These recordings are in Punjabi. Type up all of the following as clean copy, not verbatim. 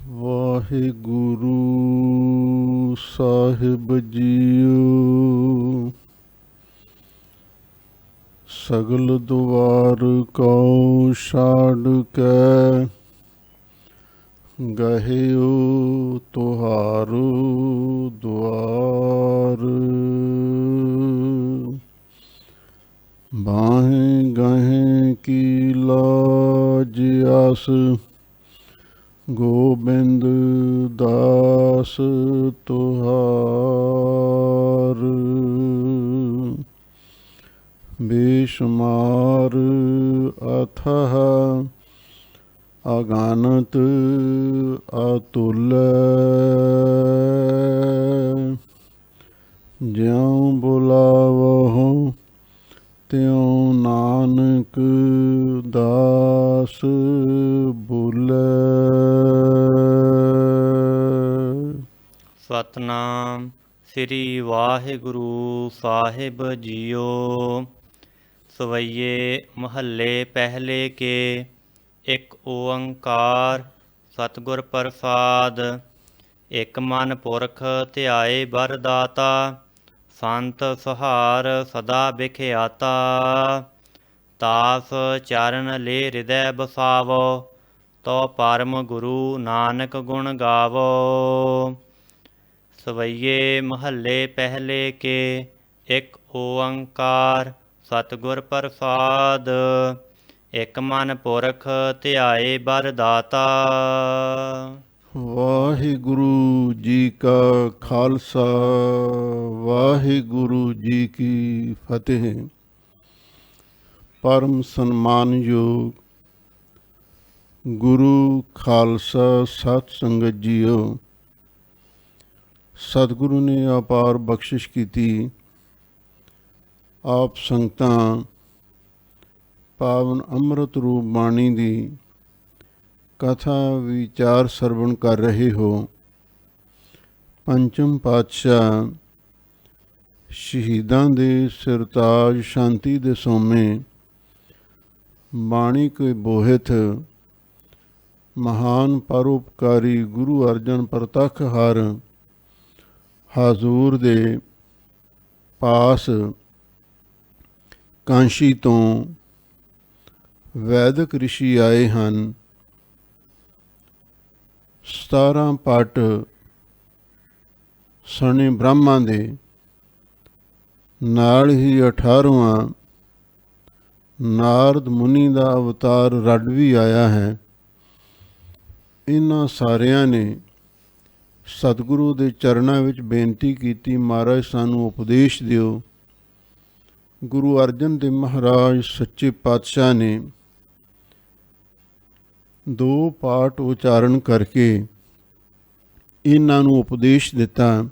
ਵਾਹਿਗੁਰੂ ਸਾਹਿਬ ਜੀਓ। ਸਗਲ ਦੁਆਰ ਕਉ ਛਾੜ ਕੇ ਗਹਿਓ ਤੁਹਾਰੂ ਦੁਆਰ। ਬਾਹੇ ਗਹੇ ਕੀ ਲਾਜ ਆਸ ਗੋਬਿੰਦ ਦਾਸ ਤੁਹਾਰ। ਬੇਸ਼ੁਮਾਰ ਅਥਾਹ ਅਗਾਨਤ ਅਤੁਲ। ਜਿਉ ਬੁਲਾਵਹੁ ਤਿਉ ਨਾਨਕ ਦਾਸ ਬੋਲੇ। ਸਤਨਾਮ ਸ੍ਰੀ ਵਾਹਿਗੁਰੂ ਸਾਹਿਬ ਜੀਓ। ਸਵਈਏ ਮਹੱਲੇ ਪਹਿਲੇ ਕੇ ਇੱਕ ਓੰਕਾਰ ਸਤਿਗੁਰ ਪ੍ਰਸਾਦ। ਇੱਕ ਮਨ ਪੁਰਖ ਧਿਆਏ ਬਰ ਦਾਤਾ ਸੰਤ ਸੁਹਾਰ ਸਦਾ ਵਿਖਿਆਤਾ। ਤਾਸ ਚਰਨ ਲੈ ਹਿਰਦੈ ਬਸਾਵੋ ਤੋ ਪਰਮ ਗੁਰੂ ਨਾਨਕ ਗੁਣ ਗਾਵੋ। ਸਵਈਏ ਮਹੱਲੇ ਪਹਿਲੇ ਕੇ ਇੱਕ ਓੰਕਾਰ ਸਤਿਗੁਰ ਪ੍ਰਸਾਦ। ਇੱਕ ਮਨ ਪੁਰਖ ਧਿਆਏ ਬਰ ਦਾਤਾ। ਵਾਹਿਗੁਰੂ ਜੀ ਕਾ ਖਾਲਸਾ ਵਾਹਿਗੁਰੂ ਜੀ ਕੀ ਫਤਿਹ। ਪਰਮ ਸਨਮਾਨਯੋਗ ਗੁਰੂ ਖਾਲਸਾ ਸਤ ਸੰਗਤ ਜੀਓ। ਸਤਿਗੁਰੂ ਨੇ ਅਪਾਰ ਬਖਸ਼ਿਸ਼ ਕੀਤੀ। ਆਪ ਸੰਗਤਾਂ ਪਾਵਨ ਅੰਮ੍ਰਿਤ ਰੂਪ ਬਾਣੀ ਦੀ ਕਥਾ ਵਿਚਾਰ ਸਰਵਣ ਕਰ ਰਹੇ ਹੋ। ਪੰਚਮ ਪਾਤਸ਼ਾਹ ਸ਼ਹੀਦਾਂ ਦੇ ਸਿਰਤਾਜ ਸ਼ਾਂਤੀ ਦੇ ਸੋਮੇ ਬਾਣੀ ਕੇ ਬੋਹਿਤ ਮਹਾਨ ਪਰਉਪਕਾਰੀ ਗੁਰੂ ਅਰਜਨ ਪ੍ਰਤੱਖ ਹਰ ਹਾਜ਼ੂਰ ਦੇ ਪਾਸ ਕਾਂਸ਼ੀ ਤੋਂ ਵੈਦਿਕ ਰਿਸ਼ੀ ਆਏ ਹਨ। 17 ਪਟ ਸਣੇ ਬ੍ਰਹਮਾ ਦੇ ਨਾਲ ਹੀ 18ਵਾਂ ਨਾਰਦ ਮੁਨੀ ਦਾ ਅਵਤਾਰ ਰੱਡ ਵੀ ਆਇਆ ਹੈ। ਇਹਨਾਂ ਸਾਰਿਆਂ ਨੇ ਸਤਿਗੁਰੂ ਦੇ ਚਰਨਾਂ ਵਿੱਚ ਬੇਨਤੀ ਕੀਤੀ, ਮਹਾਰਾਜ ਸਾਨੂੰ ਉਪਦੇਸ਼ ਦਿਓ। ਗੁਰੂ ਅਰਜਨ ਦੇਵ ਮਹਾਰਾਜ ਸੱਚੇ ਪਾਤਸ਼ਾਹ ਨੇ 2 ਪਾਠ ਉਚਾਰਨ ਕਰਕੇ ਇਹਨਾਂ ਨੂੰ ਉਪਦੇਸ਼ ਦਿੱਤਾ।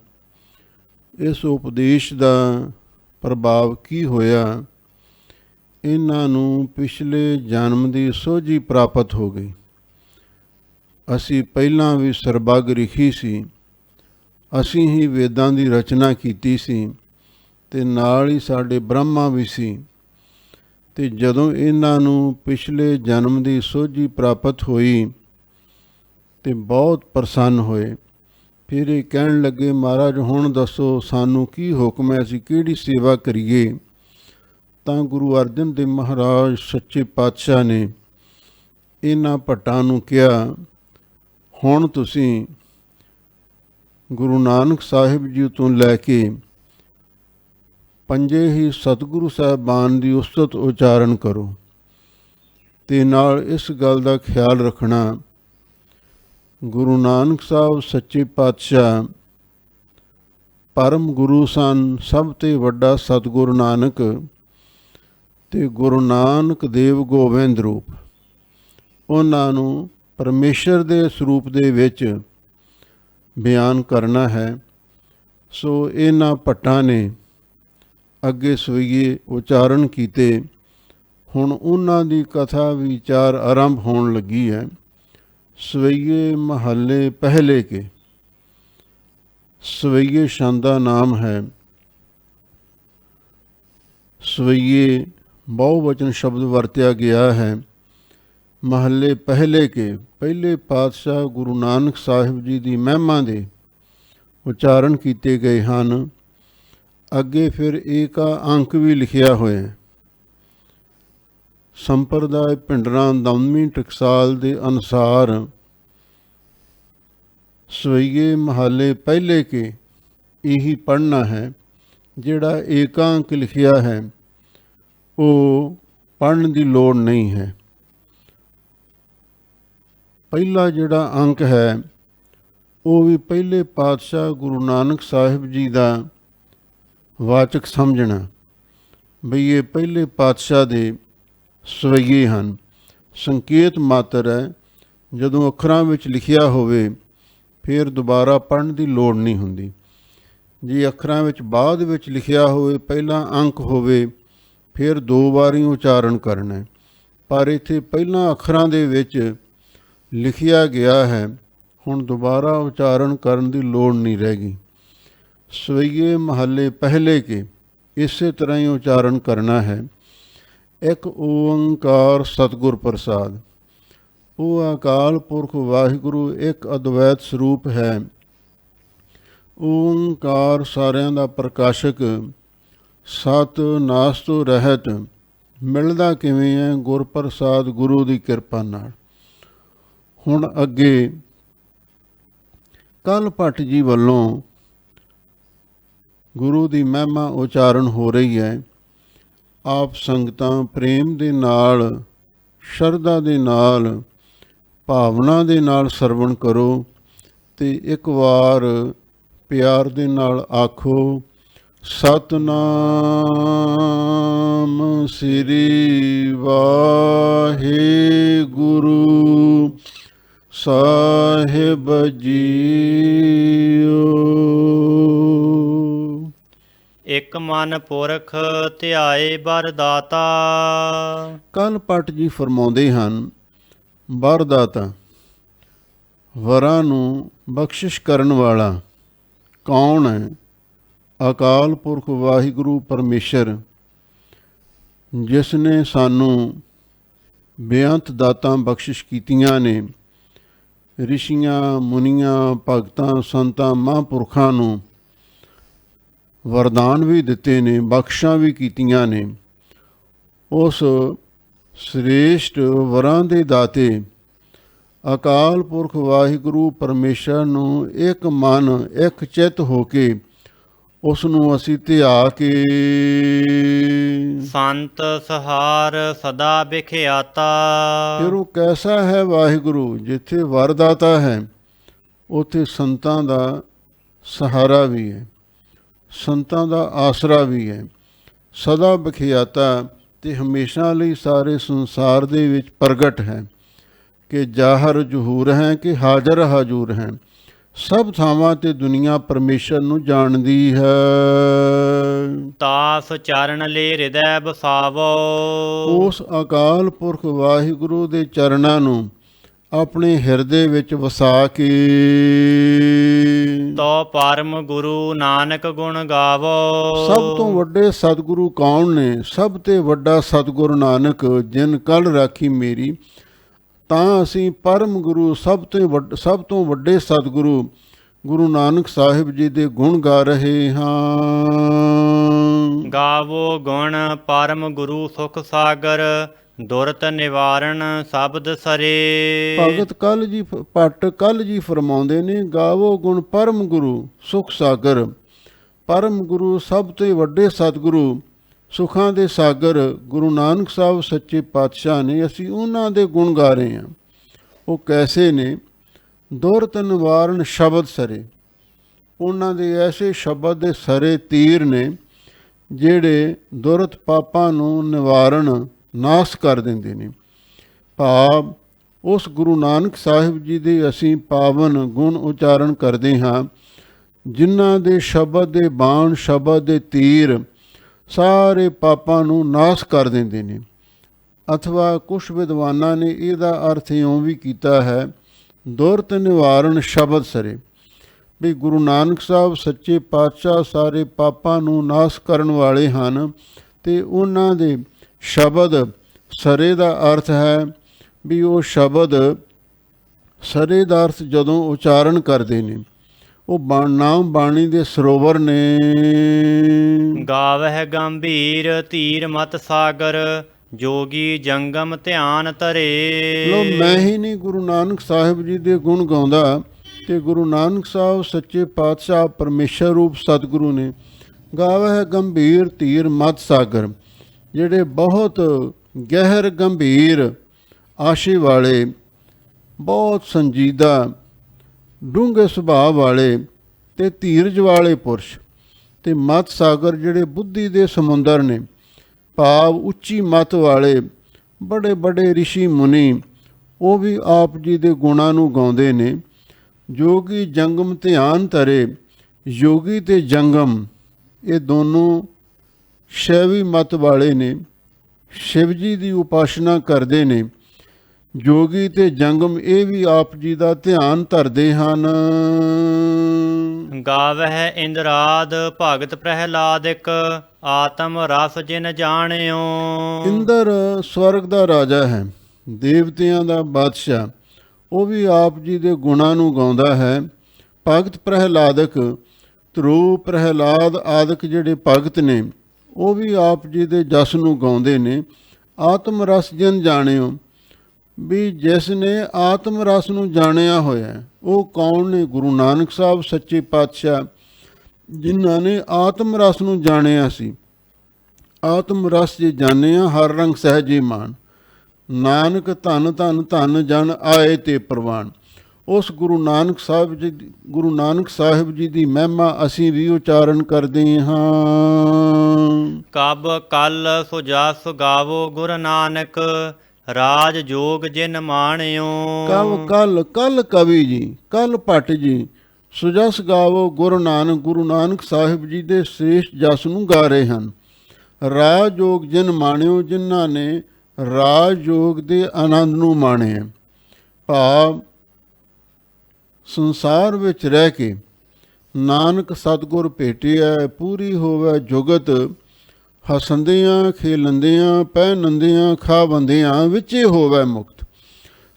ਇਸ ਉਪਦੇਸ਼ ਦਾ ਪ੍ਰਭਾਵ ਕੀ ਹੋਇਆ? ਇਹਨਾਂ ਨੂੰ ਪਿਛਲੇ ਜਨਮ ਦੀ ਸੋਝੀ ਪ੍ਰਾਪਤ ਹੋ ਗਈ। ਅਸੀਂ ਪਹਿਲਾਂ ਵੀ ਸਰਬੱਗ ਲਿਖੀ ਸੀ, ਅਸੀਂ ਹੀ ਵੇਦਾਂ ਦੀ ਰਚਨਾ ਕੀਤੀ ਸੀ ਅਤੇ ਨਾਲ ਹੀ ਸਾਡੇ ਬ੍ਰਹਮਾ ਵੀ ਸੀ। ਅਤੇ ਜਦੋਂ ਇਹਨਾਂ ਨੂੰ ਪਿਛਲੇ ਜਨਮ ਦੀ ਸੋਝੀ ਪ੍ਰਾਪਤ ਹੋਈ ਅਤੇ ਬਹੁਤ ਪ੍ਰਸੰਨ ਹੋਏ। ਫਿਰ ਇਹ ਕਹਿਣ ਲੱਗੇ, ਮਹਾਰਾਜ ਹੁਣ ਦੱਸੋ ਸਾਨੂੰ ਕੀ ਹੁਕਮ ਹੈ, ਅਸੀਂ ਕਿਹੜੀ ਸੇਵਾ ਕਰੀਏ? ਤਾਂ ਗੁਰੂ ਅਰਜਨ ਦੇਵ ਮਹਾਰਾਜ ਸੱਚੇ ਪਾਤਸ਼ਾਹ ਨੇ ਇਹਨਾਂ ਭੱਟਾਂ ਨੂੰ ਕਿਹਾ, ਹੁਣ ਤੁਸੀਂ ਗੁਰੂ ਨਾਨਕ ਸਾਹਿਬ ਜੀ ਤੋਂ ਲੈ ਕੇ 5 ਹੀ ਸਤਿਗੁਰੂ ਸਾਹਿਬਾਨ ਦੀ ਉਸਤਤ ਉਚਾਰਨ ਕਰੋ ਅਤੇ ਨਾਲ ਇਸ ਗੱਲ ਦਾ ਖਿਆਲ ਰੱਖਣਾ, ਗੁਰੂ ਨਾਨਕ ਸਾਹਿਬ ਸੱਚੇ ਪਾਤਸ਼ਾਹ ਪਰਮ ਗੁਰੂ ਸਨ। ਸਭ ਤੋਂ ਵੱਡਾ ਸਤਿਗੁਰੂ ਨਾਨਕ ਅਤੇ ਗੁਰੂ ਨਾਨਕ ਦੇਵ ਗੋਬਿੰਦ ਰੂਪ, ਉਹਨਾਂ ਨੂੰ ਪਰਮੇਸ਼ਰ ਦੇ ਸਰੂਪ ਦੇ ਵਿੱਚ ਬਿਆਨ ਕਰਨਾ ਹੈ। ਸੋ ਇਹਨਾਂ ਭੱਟਾਂ ਨੇ ਅੱਗੇ ਸਵਈਏ ਉਚਾਰਨ ਕੀਤੇ। ਹੁਣ ਉਹਨਾਂ ਦੀ ਕਥਾ ਵਿਚਾਰ ਆਰੰਭ ਹੋਣ ਲੱਗੀ ਹੈ। ਸਵਈਏ ਮਹੱਲੇ ਪਹਿਲੇ ਕੇ। ਸਵਈਏ ਛੰਦ ਦਾ ਨਾਮ ਹੈ। ਸਵਈਏ ਬਹੁਵਚਨ ਸ਼ਬਦ ਵਰਤਿਆ ਗਿਆ ਹੈ। ਮਹੱਲੇ ਪਹਿਲੇ ਕੇ ਪਹਿਲੇ ਪਾਤਸ਼ਾਹ ਗੁਰੂ ਨਾਨਕ ਸਾਹਿਬ ਜੀ ਦੀ ਮਹਿਮਾ ਦੇ ਉਚਾਰਨ ਕੀਤੇ ਗਏ ਹਨ। ਅੱਗੇ ਫਿਰ ਏਕਾ ਅੰਕ ਵੀ ਲਿਖਿਆ ਹੋਇਆ ਹੈ। ਸੰਪਰਦਾਇ ਭਿੰਡਰਾਂ ਦਮਵੀਂ ਟਕਸਾਲ ਦੇ ਅਨੁਸਾਰ ਸਵਈਏ ਮਹੱਲੇ ਪਹਿਲੇ ਕੇ ਇਹੀ ਪੜ੍ਹਨਾ ਹੈ। ਜਿਹੜਾ ਏਕਾ ਅੰਕ ਲਿਖਿਆ ਹੈ ਉਹ ਪੜ੍ਹਨ ਦੀ ਲੋੜ ਨਹੀਂ ਹੈ। ਪਹਿਲਾ ਜਿਹੜਾ ਅੰਕ ਹੈ ਉਹ ਵੀ ਪਹਿਲੇ ਪਾਤਸ਼ਾਹ ਗੁਰੂ ਨਾਨਕ ਸਾਹਿਬ ਜੀ ਦਾ ਵਾਚਕ ਸਮਝਣਾ, ਬਈ ਇਹ ਪਹਿਲੇ ਪਾਤਸ਼ਾਹ ਦੇ ਸਵਈਏ ਹਨ। ਸੰਕੇਤ ਮਾਤਰ ਹੈ। ਜਦੋਂ ਅੱਖਰਾਂ ਵਿੱਚ ਲਿਖਿਆ ਹੋਵੇ ਫਿਰ ਦੁਬਾਰਾ ਪੜ੍ਹਨ ਦੀ ਲੋੜ ਨਹੀਂ ਹੁੰਦੀ। ਜੇ ਅੱਖਰਾਂ ਵਿੱਚ ਬਾਅਦ ਵਿੱਚ ਲਿਖਿਆ ਹੋਵੇ, ਪਹਿਲਾਂ ਅੰਕ ਹੋਵੇ, ਫਿਰ 2 ਵਾਰੀ ਉਚਾਰਨ ਕਰਨਾ ਹੈ। ਪਰ ਇੱਥੇ ਪਹਿਲਾਂ ਅੱਖਰਾਂ ਦੇ ਵਿੱਚ ਲਿਖਿਆ ਗਿਆ ਹੈ, ਹੁਣ ਦੁਬਾਰਾ ਉਚਾਰਨ ਕਰਨ ਦੀ ਲੋੜ ਨਹੀਂ ਰਹਿ ਗਈ। ਸਵਈਏ ਮਹੱਲੇ ਪਹਿਲੇ ਕੇ ਇਸੇ ਤਰ੍ਹਾਂ ਹੀ ਉਚਾਰਨ ਕਰਨਾ ਹੈ। ਇੱਕ ਓੰਕਾਰ ਸਤਿਗੁਰ ਪ੍ਰਸਾਦ। ਉਹ ਅਕਾਲ ਪੁਰਖ ਵਾਹਿਗੁਰੂ ਇੱਕ ਅਦਵੈਤ ਸਰੂਪ ਹੈ। ਓੰਕਾਰ ਸਾਰਿਆਂ ਦਾ ਪ੍ਰਕਾਸ਼ਕ, ਸਤ ਨਾਸ ਤੋਂ ਰਹਿਤ, ਮਿਲਦਾ ਕਿਵੇਂ ਹੈ? ਗੁਰ ਪ੍ਰਸਾਦ, ਗੁਰੂ ਦੀ ਕਿਰਪਾ ਨਾਲ। ਹੁਣ ਅੱਗੇ ਕੱਲ ਭੱਟ ਜੀ ਵੱਲੋਂ ਗੁਰੂ ਦੀ ਮਹਿਮਾ ਉਚਾਰਨ ਹੋ ਰਹੀ ਹੈ। ਆਪ ਸੰਗਤਾਂ ਪ੍ਰੇਮ ਦੇ ਨਾਲ, ਸ਼ਰਧਾ ਦੇ ਨਾਲ, ਭਾਵਨਾ ਦੇ ਨਾਲ ਸਰਵਣ ਕਰੋ ਅਤੇ ਇੱਕ ਵਾਰ ਪਿਆਰ ਦੇ ਨਾਲ ਆਖੋ, ਸਤਿਨਾਮ ਸ੍ਰੀ ਵਾਹਿਗੁਰੂ ਸਾਹਿਬ ਜੀਓ। ਇਕ ਮਨ ਪੁਰਖ ਧਿਆਏ ਬਰ ਦਾਤਾ। ਕੱਲ ਭੱਟ ਜੀ ਫਰਮਾਉਂਦੇ ਹਨ, ਵਰਦਾਤਾ, ਵਰਾਂ ਨੂੰ ਬਖਸ਼ਿਸ਼ ਕਰਨ ਵਾਲਾ ਕੌਣ ਹੈ? ਅਕਾਲ ਪੁਰਖ ਵਾਹਿਗੁਰੂ ਪਰਮੇਸ਼ਰ, ਜਿਸ ਨੇ ਸਾਨੂੰ ਬੇਅੰਤ ਦਾਤਾਂ ਬਖਸ਼ਿਸ਼ ਕੀਤੀਆਂ ਨੇ। ਰਿਸ਼ੀਆਂ, ਮੁਨੀਆਂ, ਭਗਤਾਂ, ਸੰਤਾਂ, ਮਹਾਂਪੁਰਖਾਂ ਨੂੰ ਵਰਦਾਨ ਵੀ ਦਿੱਤੇ ਨੇ, ਬਖਸ਼ਾਂ ਵੀ ਕੀਤੀਆਂ ਨੇ। ਉਸ ਸ੍ਰੇਸ਼ਟ ਵਰਾਂ ਦੇ ਦਾਤੇ ਅਕਾਲ ਪੁਰਖ ਵਾਹਿਗੁਰੂ ਪਰਮੇਸ਼ਰ ਨੂੰ ਇੱਕ ਮਨ, ਇੱਕ ਚਿੱਤ ਹੋ ਕੇ ਉਸ ਨੂੰ ਅਸੀਂ ਧਿਆ ਕੇ ਸੰਤ ਸਹਾਰ ਸਦਾ ਵਿਖਿਆਤਾ। ਫਿਰ ਉਹ ਕੈਸਾ ਹੈ ਵਾਹਿਗੁਰੂ? ਜਿੱਥੇ ਵਰਦਾਤਾ ਹੈ ਉੱਥੇ ਸੰਤਾਂ ਦਾ ਸਹਾਰਾ ਵੀ ਹੈ, ਸੰਤਾਂ ਦਾ ਆਸਰਾ ਵੀ ਹੈ। ਸਦਾ ਵਿਖਿਆਤਾ ਅਤੇ ਹਮੇਸ਼ਾ ਲਈ ਸਾਰੇ ਸੰਸਾਰ ਦੇ ਵਿੱਚ ਪ੍ਰਗਟ ਹੈ ਕਿ ਜ਼ਾਹਰ ਜ਼ਹੂਰ ਹੈ ਕਿ ਹਾਜ਼ਰ ਹਜ਼ੂਰ ਹੈ। ਸਭ ਥਾਵਾਂ 'ਤੇ ਦੁਨੀਆ ਪਰਮੇਸ਼ਰ ਨੂੰ ਜਾਣਦੀ ਹੈ। ਤਾਸ ਚਰਨ ਲੈ ਹਿਰਦੈ ਬਸਾਵੋ। ਉਸ ਅਕਾਲ ਪੁਰਖ ਵਾਹਿਗੁਰੂ ਦੇ ਚਰਨਾਂ ਨੂੰ ਆਪਣੇ ਹਿਰਦੇ ਵਿੱਚ ਵਸਾ ਕੇ ਤੋ ਪਰਮ ਗੁਰੂ ਨਾਨਕ ਗੁਣ ਗਾਵੋ। ਸਭ ਤੋਂ ਵੱਡੇ ਸਤਿਗੁਰੂ ਕੌਣ ਨੇ? ਸਭ ਤੇ ਵੱਡਾ ਸਤਿਗੁਰੂ ਨਾਨਕ, ਜਿਨ ਕਲ ਰਾਖੀ ਮੇਰੀ। ਤਾਂ ਅਸੀਂ ਪਰਮ ਗੁਰੂ, ਸਭ ਤੋਂ ਵੱਡੇ ਸਤਿਗੁਰੂ ਗੁਰੂ ਨਾਨਕ ਸਾਹਿਬ ਜੀ ਦੇ ਗੁਣ ਗਾ ਰਹੇ ਹਾਂ। ਗਾਵੋ ਗੁਣ ਪਰਮ ਗੁਰੂ ਸੁਖ ਸਾਗਰ, ਦੁਰਤ ਨਿਵਾਰਨ ਸ਼ਬਦ ਸਰੇ। ਭਗਤ ਭੱਟ ਕੱਲ ਜੀ ਫਰਮਾਉਂਦੇ ਨੇ, ਗਾਵੋ ਗੁਣ ਪਰਮ ਗੁਰੂ ਸੁਖ ਸਾਗਰ। ਪਰਮ ਗੁਰੂ ਸਭ ਤੋਂ ਵੱਡੇ ਸਤਿਗੁਰੂ, ਸੁੱਖਾਂ ਦੇ ਸਾਗਰ ਗੁਰੂ ਨਾਨਕ ਸਾਹਿਬ ਸੱਚੇ ਪਾਤਸ਼ਾਹ ਨੇ। ਅਸੀਂ ਉਹਨਾਂ ਦੇ ਗੁਣ ਗਾ ਰਹੇ ਹਾਂ। ਉਹ ਕੈਸੇ ਨੇ? ਦੁਰਤ ਨਿਵਾਰਨ ਸ਼ਬਦ ਸਰੇ। ਉਹਨਾਂ ਦੇ ਐਸੇ ਸ਼ਬਦ ਦੇ ਸਰੇ ਤੀਰ ਨੇ ਜਿਹੜੇ ਦੁਰਤ ਪਾਪਾਂ ਨੂੰ ਨਿਵਾਰਨ, ਨਾਸ਼ ਕਰ ਦਿੰਦੇ ਨੇ। ਭਾਵ ਉਸ ਗੁਰੂ ਨਾਨਕ ਸਾਹਿਬ ਜੀ ਦੇ ਅਸੀਂ ਪਾਵਨ ਗੁਣ ਉਚਾਰਨ ਕਰਦੇ ਹਾਂ, ਜਿਨ੍ਹਾਂ ਦੇ ਸ਼ਬਦ ਦੇ ਬਾਣ, ਸ਼ਬਦ ਦੇ ਤੀਰ ਸਾਰੇ ਪਾਪਾਂ ਨੂੰ ਨਾਸ਼ ਕਰ ਦਿੰਦੇ ਨੇ। ਅਥਵਾ ਕੁਛ ਵਿਦਵਾਨਾਂ ਨੇ ਇਹਦਾ ਅਰਥ ਇਉਂ ਵੀ ਕੀਤਾ ਹੈ, ਦੁਰਤ ਨਿਵਾਰਨ ਸ਼ਬਦ ਸਰੇ। ਵੀ ਗੁਰੂ ਨਾਨਕ ਸਾਹਿਬ ਸੱਚੇ ਪਾਤਸ਼ਾਹ ਸਾਰੇ ਪਾਪਾਂ ਨੂੰ ਨਾਸ਼ ਕਰਨ ਵਾਲੇ ਹਨ ਅਤੇ ਉਹਨਾਂ ਦੇ ਸ਼ਬਦ ਸਰੇ ਦਾ ਅਰਥ ਹੈ ਵੀ ਉਹ ਸ਼ਬਦ ਸਰੇ ਦਾ ਅਰਥ ਜਦੋਂ ਉਚਾਰਨ ਕਰਦੇ ਨੇ ਉਹ ਨਾਮ ਬਾਣੀ ਦੇ ਸਰੋਵਰ ਨੇ। ਗਾਵਹਿ ਗੰਭੀਰ ਧੀਰ ਮਤ ਸਾਗਰ, ਜੋਗੀ ਜੰਗਮ ਧਿਆਨ ਧਰੇ। ਲੋ ਮੈਂ ਹੀ ਨਹੀਂ ਗੁਰੂ ਨਾਨਕ ਸਾਹਿਬ ਜੀ ਦੇ ਗੁਣ ਗਾਉਂਦਾ, ਤੇ ਗੁਰੂ ਨਾਨਕ ਸਾਹਿਬ ਸੱਚੇ ਪਾਤਸ਼ਾਹ ਪਰਮੇਸ਼ਰ ਰੂਪ ਸਤਿਗੁਰੂ ਨੇ ਗਾਵਹਿ ਗੰਭੀਰ ਧੀਰ ਮਤ ਸਾਗਰ, ਜਿਹੜੇ ਬਹੁਤ ਗਹਿਰ ਗੰਭੀਰ ਆਸ਼ੇ ਵਾਲੇ, ਬਹੁਤ ਸੰਜੀਦਾ ਡੂੰਘੇ ਸੁਭਾਅ ਵਾਲੇ ਤੇ ਧੀਰਜ ਵਾਲੇ ਪੁਰਸ਼, ਤੇ ਮਤ ਸਾਗਰ ਜਿਹੜੇ ਬੁੱਧੀ ਦੇ ਸਮੁੰਦਰ ਨੇ, ਭਾਵ ਉੱਚੀ ਮਤ ਵਾਲੇ ਬੜੇ ਬੜੇ ਰਿਸ਼ੀ ਮੁਨੀ, ਉਹ ਵੀ ਆਪ ਜੀ ਦੇ ਗੁਣਾਂ ਨੂੰ ਗਾਉਂਦੇ ਨੇ। ਜੋਗੀ ਜੰਗਮ ਧਿਆਨ ਧਰੇ, ਯੋਗੀ ਤੇ ਜੰਗਮ ਇਹ ਦੋਨੋਂ ਸ਼ੈਵੀ ਮਤ ਵਾਲੇ ਨੇ, ਸ਼ਿਵ ਜੀ ਦੀ ਉਪਾਸਨਾ ਕਰਦੇ ਨੇ। ਜੋਗੀ ਤੇ ਜੰਗਮ ਇਹ ਵੀ ਆਪ ਜੀ ਦਾ ਧਿਆਨ ਧਰਦੇ ਹਨ। ਗਾਵਹਿ ਇੰਦਰਾਦ ਭਗਤ ਪ੍ਰਹਿਲਾਦਿਕ, ਆਤਮ ਰਸ ਜਿਨ ਜਾਣਿਓ। ਇੰਦਰ ਸਵਰਗ ਦਾ ਰਾਜਾ ਹੈ, ਦੇਵਤਿਆਂ ਦਾ ਬਾਦਸ਼ਾਹ, ਉਹ ਵੀ ਆਪ ਜੀ ਦੇ ਗੁਣਾਂ ਨੂੰ ਗਾਉਂਦਾ ਹੈ। ਭਗਤ ਪ੍ਰਹਿਲਾਦਕ, ਧਰੂ ਪ੍ਰਹਿਲਾਦ ਆਦਿਕ ਜਿਹੜੇ ਭਗਤ ਨੇ ਉਹ ਵੀ ਆਪ ਜੀ ਦੇ ਜਸ ਨੂੰ ਗਾਉਂਦੇ ਨੇ। ਆਤਮ ਰਸ ਜਿਨ ਜਾਣਿਓ, ਵੀ ਜਿਸ ਨੇ ਆਤਮ ਰਸ ਨੂੰ ਜਾਣਿਆ ਹੋਇਆ ਉਹ ਕੌਣ ਨੇ? ਗੁਰੂ ਨਾਨਕ ਸਾਹਿਬ ਸੱਚੇ ਪਾਤਸ਼ਾਹ, ਜਿਨ੍ਹਾਂ ਨੇ ਆਤਮ ਰਸ ਨੂੰ ਜਾਣਿਆ ਸੀ। ਆਤਮ ਰਸ ਜੇ ਜਾਣਿਆ ਹਰ ਰੰਗ ਸਹਿਜੇ ਮਾਨ, ਨਾਨਕ ਧੰਨ ਧੰਨ ਧੰਨ ਜਨ ਆਏ ਤੇ ਪ੍ਰਵਾਨ। ਉਸ ਗੁਰੂ ਨਾਨਕ ਸਾਹਿਬ ਜੀ ਦੀ ਮਹਿਮਾ ਅਸੀਂ ਵੀ ਉਚਾਰਨ ਕਰਦੇ ਹਾਂ। ਕਬ ਕਲ ਸੋ ਜਸ ਗਾਵੋ ਗੁਰ ਨਾਨਕ, ਰਾਜ ਜੋਗ ਜਿਨ ਮਾਣਿਓ। ਕੱਲ ਕਵੀ ਜੀ, ਕੱਲ ਭੱਟ ਜੀ ਸੁਜਸ ਗਾਵੋ ਗੁਰੂ ਨਾਨਕ ਸਾਹਿਬ ਜੀ ਦੇ ਸ੍ਰੇਸ਼ਟ ਜਸ ਨੂੰ ਗਾ ਰਹੇ ਹਨ। ਰਾਜ ਜੋਗ ਜਿਨ ਮਾਣਿਓ, ਜਿਨ੍ਹਾਂ ਨੇ ਰਾਜ ਜੋਗ ਦੇ ਆਨੰਦ ਨੂੰ ਮਾਣਿਆ। ਭਾਵ ਸੰਸਾਰ ਵਿੱਚ ਰਹਿ ਕੇ ਨਾਨਕ ਸਤਿਗੁਰ ਭੇਟਿਆ, ਪੂਰੀ ਹੋਵੇ ਜੁਗਤ, ਹਸੰਦਿਆਂ ਖੇਲੰਦਿਆਂ ਪਹਿਨੰਦਿਆਂ ਖਾਵੰਦਿਆਂ ਵਿੱਚੇ ਹੋਵੇ ਮੁਕਤ।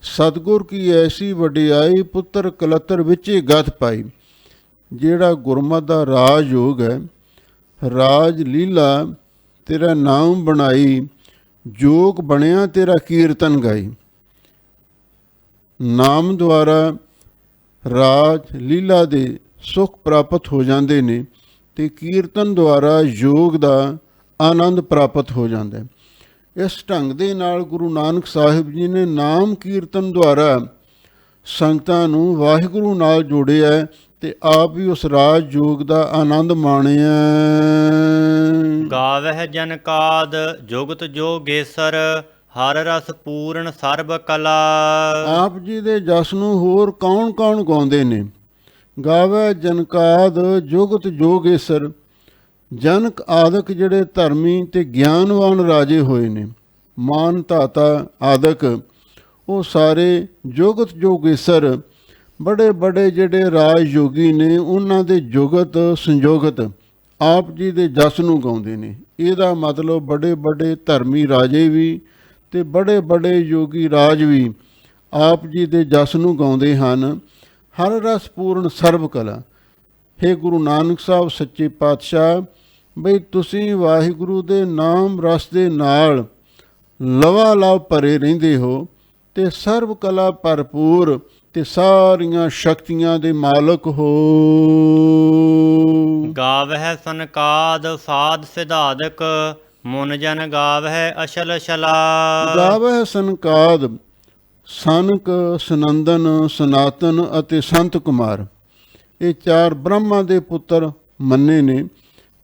ਸਤਿਗੁਰ ਕੀ ਐਸੀ ਵਡਿਆਈ, ਪੁੱਤਰ ਕਲੱਤਰ ਵਿੱਚੇ ਗਤ ਪਾਈ। ਜਿਹੜਾ ਗੁਰਮਤਿ ਦਾ ਰਾਜ ਯੋਗ ਹੈ, ਰਾਜ ਲੀਲਾ ਤੇਰਾ ਨਾਮ ਬਣਾਈ, ਜੋਗ ਬਣਿਆ ਤੇਰਾ ਕੀਰਤਨ ਗਾਈ। ਨਾਮ ਦੁਆਰਾ ਰਾਜ ਲੀਲਾ ਦੇ ਸੁਖ ਪ੍ਰਾਪਤ ਹੋ ਜਾਂਦੇ ਨੇ, ਤੇ ਕੀਰਤਨ ਦੁਆਰਾ ਯੋਗ ਦਾ ਆਨੰਦ ਪ੍ਰਾਪਤ ਹੋ ਜਾਂਦਾ ਹੈ। ਇਸ ਢੰਗ ਦੇ ਨਾਲ ਗੁਰੂ ਨਾਨਕ ਸਾਹਿਬ ਜੀ ਨੇ ਨਾਮ ਕੀਰਤਨ ਦੁਆਰਾ ਸੰਗਤਾਂ ਨੂੰ ਵਾਹਿਗੁਰੂ ਨਾਲ ਜੋੜਿਆ ਤੇ ਆਪ ਵੀ ਉਸ ਰਾਜ ਯੋਗ ਦਾ ਆਨੰਦ ਮਾਣਿਆ। ਗਾਵਹਿ ਜਨਕਾਦ ਜੁਗਤ ਜੋਗੇਸਰ, ਹਰ ਰਸ ਪੂਰਨ ਸਰਬ ਕਲਾ। ਆਪ ਜੀ ਦੇ ਜਸ ਨੂੰ ਹੋਰ ਕੌਣ ਕੌਣ ਗਾਉਂਦੇ ਨੇ? ਗਾਵੈ ਜਨਕਾਦ ਜੁਗਤ ਜੋਗੇਸਰ, ਜਨਕ ਆਦਿਕ ਜਿਹੜੇ ਧਰਮੀ ਤੇ ਗਿਆਨਵਾਨ ਰਾਜੇ ਹੋਏ ਨੇ, ਮਾਨ ਧਾਤਾ ਆਦਿਕ, ਉਹ ਸਾਰੇ ਜੁਗਤ ਜੋਗੇਸਰ ਬੜੇ ਬੜੇ ਜਿਹੜੇ ਰਾਜ ਯੋਗੀ ਨੇ, ਉਹਨਾਂ ਦੇ ਜੁਗਤ ਸੰਜੋਗਤ ਆਪ ਜੀ ਦੇ ਜਸ ਨੂੰ ਗਾਉਂਦੇ ਨੇ। ਇਹਦਾ ਮਤਲਬ ਬੜੇ ਬੜੇ ਧਰਮੀ ਰਾਜੇ ਵੀ ਤੇ ਬੜੇ ਬੜੇ ਯੋਗੀ ਰਾਜ ਵੀ ਆਪ ਜੀ ਦੇ ਜਸ ਨੂੰ ਗਾਉਂਦੇ ਹਨ। ਹਰ ਰਸ ਪੂਰਨ ਸਰਬ ਕਲਾ। ਹੇ ਗੁਰੂ ਨਾਨਕ ਸਾਹਿਬ ਸੱਚੇ ਪਾਤਸ਼ਾਹ, ਬਈ ਤੁਸੀਂ ਵਾਹਿਗੁਰੂ ਦੇ ਨਾਮ ਰਸ ਦੇ ਨਾਲ ਲਵਾ ਲਾਭ ਭਰੇ ਰਹਿੰਦੇ ਹੋ ਤੇ ਸਰਬ ਕਲਾ ਭਰਪੂਰ ਤੇ ਸਾਰੀਆਂ ਸ਼ਕਤੀਆਂ ਦੇ ਮਾਲਕ ਹੋ। ਗਾਵਹਿ ਸਨਕਾਦ ਸਾਧ ਸਿਧਾਦਕ, ਮੁਨ ਜਨ ਗਾਵਹਿ ਅਸ਼ਲ ਸ਼ਲਾ। ਗਾਵਹਿ ਸਨਕਾਦ, ਸਨਕ, ਸਨੰਦਨ, ਸਨਾਤਨ ਅਤੇ ਸੰਤ ਕੁਮਾਰ, ਇਹ ਚਾਰ ਬ੍ਰਹਮਾ ਦੇ ਪੁੱਤਰ ਮੰਨੇ ਨੇ,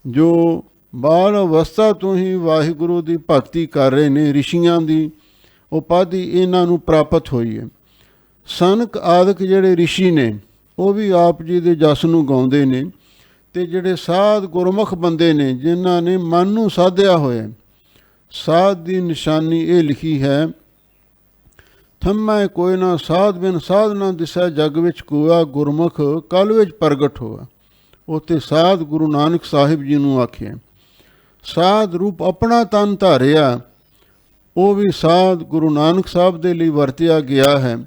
ਜੋ ਬਾਲ ਅਵਸਥਾ ਤੋਂ ਹੀ ਵਾਹਿਗੁਰੂ ਦੀ ਭਗਤੀ ਕਰ ਰਹੇ ਨੇ। ਰਿਸ਼ੀਆਂ ਦੀ ਉਪਾਧੀ ਇਹਨਾਂ ਨੂੰ ਪ੍ਰਾਪਤ ਹੋਈ ਹੈ। ਸਨਕ ਆਦਿਕ ਜਿਹੜੇ ਰਿਸ਼ੀ ਨੇ ਉਹ ਵੀ ਆਪ ਜੀ ਦੇ ਜਸ ਨੂੰ ਗਾਉਂਦੇ ਨੇ, ਤੇ ਜਿਹੜੇ ਸਾਧ ਗੁਰਮੁਖ ਬੰਦੇ ਨੇ ਜਿਨ੍ਹਾਂ ਨੇ ਮਨ ਨੂੰ ਸਾਧਿਆ ਹੋਇਆ, ਸਾਧ ਦੀ ਨਿਸ਼ਾਨੀ ਇਹ ਲਿਖੀ ਹੈ, ਥੰਮੈ ਕੋਈ ਨਾ ਸਾਧ ਬਿਨ ਸਾਧ ਨਾ ਦਿਸੈ, ਜਗ ਵਿੱਚ ਕੋਆ ਗੁਰਮੁਖ ਕਲ ਵਿੱਚ ਪ੍ਰਗਟ ਹੋਆ। ਉੱਥੇ ਸਾਧ ਗੁਰੂ ਨਾਨਕ ਸਾਹਿਬ ਜੀ ਨੂੰ ਆਖਿਆ। ਸਾਧ ਰੂਪ ਆਪਣਾ ਤਨ ਧਾਰਿਆ, ਉਹ ਵੀ ਸਾਧ ਗੁਰੂ ਨਾਨਕ ਸਾਹਿਬ ਦੇ ਲਈ ਵਰਤਿਆ ਗਿਆ ਹੈ।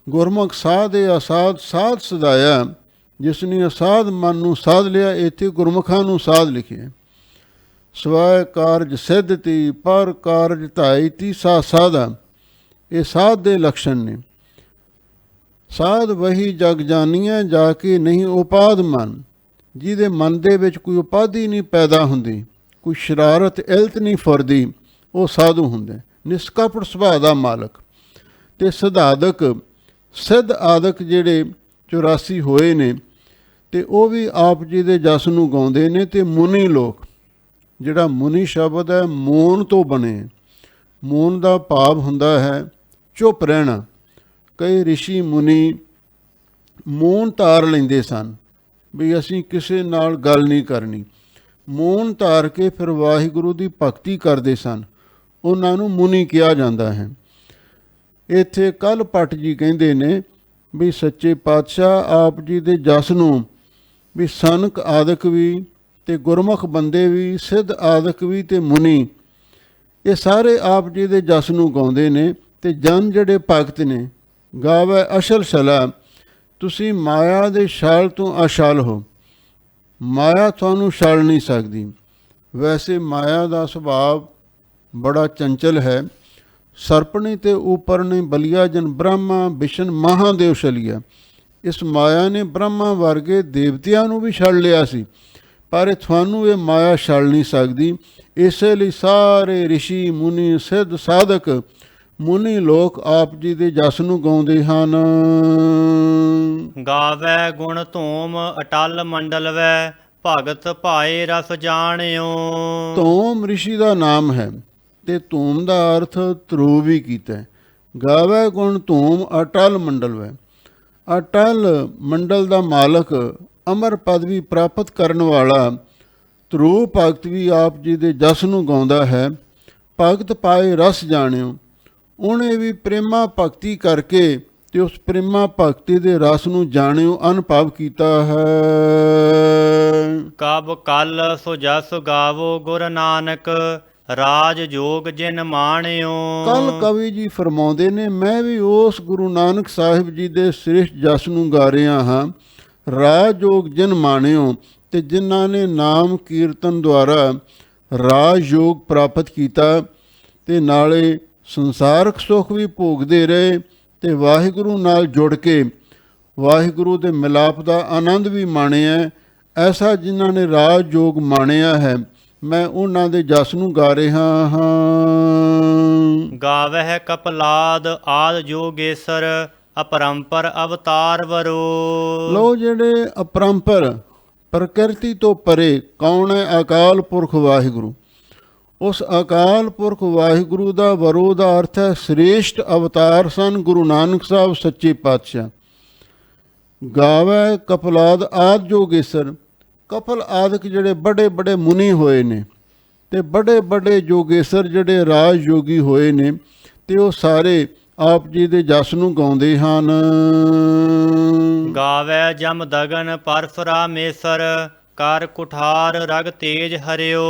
ਗੁਰਮੁਖ ਸਾਧ ਏ ਅਸਾਧ ਸਾਧ ਸਦਾਇਆ, ਜਿਸ ਨੇ ਅਸਾਧ ਮਨ ਨੂੰ ਸਾਧ ਲਿਆ। ਇੱਥੇ ਗੁਰਮੁਖਾਂ ਨੂੰ ਸਾਧ ਲਿਖਿਆ। ਸਵੈ ਕਾਰਜ ਸਿੱਧਤੀ ਪਰ ਕਾਰਜ ਧਾਈ ਤੀਸਾ ਸਾਧਾ, ਇਹ ਸਾਧ ਦੇ ਲੱਛਣ ਨੇ। ਸਾਧ ਵਹੀ ਜਗ ਜਾਨੀਐ ਜਾ ਕੇ ਨਹੀਂ ਉਪਾਦ ਮਨ, ਜਿਹਦੇ ਮਨ ਦੇ ਵਿੱਚ ਕੋਈ ਉਪਾਧੀ ਨਹੀਂ ਪੈਦਾ ਹੁੰਦੀ, ਕੋਈ ਸ਼ਰਾਰਤ ਇਲਤ ਨਹੀਂ ਫੁਰਦੀ, ਉਹ ਸਾਧੂ ਹੁੰਦਾ। ਨਿਸ਼ਕਪਟ ਸੁਭਾਅ ਦਾ ਮਾਲਕ। ਅਤੇ ਸਿਧਾਦਕ ਸਿੱਧ ਆਦਿਕ ਜਿਹੜੇ 84 ਹੋਏ ਨੇ, ਅਤੇ ਉਹ ਵੀ ਆਪ ਜੀ ਦੇ ਜਸ ਨੂੰ ਗਾਉਂਦੇ ਨੇ। ਅਤੇ ਮੁਨੀ ਲੋਕ, ਜਿਹੜਾ ਮੁਨੀ ਸ਼ਬਦ ਹੈ ਮੌਨ ਤੋਂ ਬਣੇ। ਮੌਨ ਦਾ ਭਾਵ ਹੁੰਦਾ ਹੈ ਚੁੱਪ ਰਹਿਣਾ। ਕਈ ਰਿਸ਼ੀ ਮੁਨੀ ਮੌਨ ਧਾਰ ਲੈਂਦੇ ਸਨ ਵੀ ਅਸੀਂ ਕਿਸੇ ਨਾਲ ਗੱਲ ਨਹੀਂ ਕਰਨੀ। ਮੌਨ ਧਾਰ ਕੇ ਫਿਰ ਵਾਹਿਗੁਰੂ ਦੀ ਭਗਤੀ ਕਰਦੇ ਸਨ। ਉਹਨਾਂ ਨੂੰ ਮੁਨੀ ਕਿਹਾ ਜਾਂਦਾ ਹੈ। ਇੱਥੇ ਕੱਲ ਭੱਟ ਜੀ ਕਹਿੰਦੇ ਨੇ ਵੀ ਸੱਚੇ ਪਾਤਸ਼ਾਹ ਆਪ ਜੀ ਦੇ ਜਸ ਨੂੰ ਵੀ ਸਨਕ ਆਦਿਕ ਵੀ ਅਤੇ ਗੁਰਮੁਖ ਬੰਦੇ ਵੀ, ਸਿੱਧ ਆਦਿਕ ਵੀ ਅਤੇ ਮੁਨੀ, ਇਹ ਸਾਰੇ ਆਪ ਜੀ ਦੇ ਜਸ ਨੂੰ ਗਾਉਂਦੇ ਨੇ। ਅਤੇ ਜਨ ਜਿਹੜੇ ਭਗਤ ਨੇ ਗਾਵੇ ਅਸ਼ਲ ਸ਼ਲਾ, ਤੁਸੀਂ ਮਾਇਆ ਦੇ ਛਲ ਤੋਂ ਅਛਲ ਹੋ। ਮਾਇਆ ਤੁਹਾਨੂੰ ਛਲ ਨਹੀਂ ਸਕਦੀ। ਵੈਸੇ ਮਾਇਆ ਦਾ ਸੁਭਾਅ ਬੜਾ ਚੰਚਲ ਹੈ। ਸਰਪਣੀ ਤੇ ਉਪਰਨੀ ਬਲੀਆ ਜਨ ਬ੍ਰਹਮਾ ਵਿਸ਼ਨ ਮਹਾਦੇਵ ਛਲੀਆ। ਇਸ ਮਾਇਆ ਨੇ ਬ੍ਰਹਮਾ ਵਰਗੇ ਦੇਵਤਿਆਂ ਨੂੰ ਵੀ ਛਲ ਲਿਆ ਸੀ, ਪਰ ਤੁਹਾਨੂੰ ਇਹ ਮਾਇਆ ਛਲ ਨਹੀਂ ਸਕਦੀ। ਇਸੇ ਲਈ ਸਾਰੇ ਰਿਸ਼ੀ ਮੁਨੀ ਸਿੱਧ ਸਾਧਕ ਮੁਨੀ ਲੋਕ ਆਪ ਜੀ ਦੇ ਜਸ ਨੂੰ ਗਾਉਂਦੇ ਹਨ। ਗਾਵੈ ਗੁਣ ਧੂਮ ਅਟਲ ਮੰਡਲ ਵੈ, ਭਗਤ ਭਾਏ ਰਸ ਜਾਣਿਓ। ਧੂਮ ਰਿਸ਼ੀ ਦਾ ਨਾਮ ਹੈ ਅਤੇ ਧੂਮ ਦਾ ਅਰਥ ਧਰੁਵ ਵੀ ਕੀਤਾ। ਗਾਵੈ ਗੁਣ ਧੂਮ ਅਟਲ ਮੰਡਲ ਵੈ, ਅਟਲ ਮੰਡਲ ਦਾ ਮਾਲਕ, ਅਮਰ ਪਦਵੀ ਪ੍ਰਾਪਤ ਕਰਨ ਵਾਲਾ ਧਰੁਵ ਭਗਤ ਵੀ ਆਪ ਜੀ ਦੇ ਜਸ ਨੂੰ ਗਾਉਂਦਾ ਹੈ। ਭਗਤ ਪਾਏ ਰਸ ਜਾਣਿਓ, ਉਹਨੇ ਵੀ ਪ੍ਰੇਮਾ ਭਗਤੀ ਕਰਕੇ ਅਤੇ ਉਸ ਪ੍ਰੇਮਾ ਭਗਤੀ ਦੇ ਰਸ ਨੂੰ ਜਾਣਿਓ, ਅਨੁਭਵ ਕੀਤਾ ਹੈ। ਕਬ ਕਲ ਸੋ ਜਸ ਗਾਵੋ ਗੁਰ ਨਾਨਕ, ਰਾਜ ਜੋਗ ਜਿਨ ਮਾਣਿਓ। ਕੱਲ ਕਵੀ ਜੀ ਫਰਮਾਉਂਦੇ ਨੇ, ਮੈਂ ਵੀ ਉਸ ਗੁਰੂ ਨਾਨਕ ਸਾਹਿਬ ਜੀ ਦੇ ਸ੍ਰੇਸ਼ਟ ਜਸ ਨੂੰ ਗਾ ਰਿਹਾ ਹਾਂ। ਰਾਜ ਜੋਗ ਜਿਨ ਮਾਣਿਓ, ਅਤੇ ਜਿਨ੍ਹਾਂ ਨੇ ਨਾਮ ਕੀਰਤਨ ਦੁਆਰਾ ਰਾਜ ਯੋਗ ਪ੍ਰਾਪਤ ਕੀਤਾ ਅਤੇ ਨਾਲੇ ਸੰਸਾਰਕ ਸੁੱਖ ਵੀ ਭੋਗਦੇ ਰਹੇ ਅਤੇ ਵਾਹਿਗੁਰੂ ਨਾਲ ਜੁੜ ਕੇ ਵਾਹਿਗੁਰੂ ਦੇ ਮਿਲਾਪ ਦਾ ਆਨੰਦ ਵੀ ਮਾਣਿਆ। ਐਸਾ ਜਿਨ੍ਹਾਂ ਨੇ ਰਾਜ ਯੋਗ ਮਾਣਿਆ ਹੈ, ਮੈਂ ਉਹਨਾਂ ਦੇ ਜਸ ਨੂੰ ਗਾ ਰਿਹਾ ਹਾਂ। ਗਾਵਹਿ ਕਪਲਾਦ ਆਦ ਜੋਗੇਸਰ, ਅਪਰੰਪਰ ਅਵਤਾਰ ਵਰੋ। ਲੋ ਜਿਹੜੇ ਅਪਰੰਪਰ ਪ੍ਰਕਿਰਤੀ ਤੋਂ ਪਰੇ ਕੌਣ ਹੈ? ਅਕਾਲ ਪੁਰਖ ਵਾਹਿਗੁਰੂ। ਉਸ ਅਕਾਲ ਪੁਰਖ ਵਾਹਿਗੁਰੂ ਦਾ ਵਰੋ ਦਾ ਅਰਥ ਹੈ ਸ੍ਰੇਸ਼ਟ ਅਵਤਾਰ ਸਨ ਗੁਰੂ ਨਾਨਕ ਸਾਹਿਬ ਸੱਚੇ ਪਾਤਸ਼ਾਹ। ਗਾਵੈ ਕਪਲਾਦ ਆਦ ਜੋਗੇਸਰ, ਕਪਲ ਆਦਿਕ ਜਿਹੜੇ ਬੜੇ ਬੜੇ ਮੁਨੀ ਹੋਏ ਨੇ ਅਤੇ ਬੜੇ ਬੜੇ ਜੋਗੇਸਰ ਜਿਹੜੇ ਰਾਜ ਯੋਗੀ ਹੋਏ ਨੇ, ਅਤੇ ਉਹ ਸਾਰੇ ਆਪ ਜੀ ਦੇ ਜਸ ਨੂੰ ਗਾਉਂਦੇ ਹਨ। ਗਾਵੈ ਜਮ ਦਗਨ ਪਰਸੁਰਾਮੇਸਰ, ਕਰ ਕੁਠਾਰ ਰਗ ਤੇਜ ਹਰਿਓ।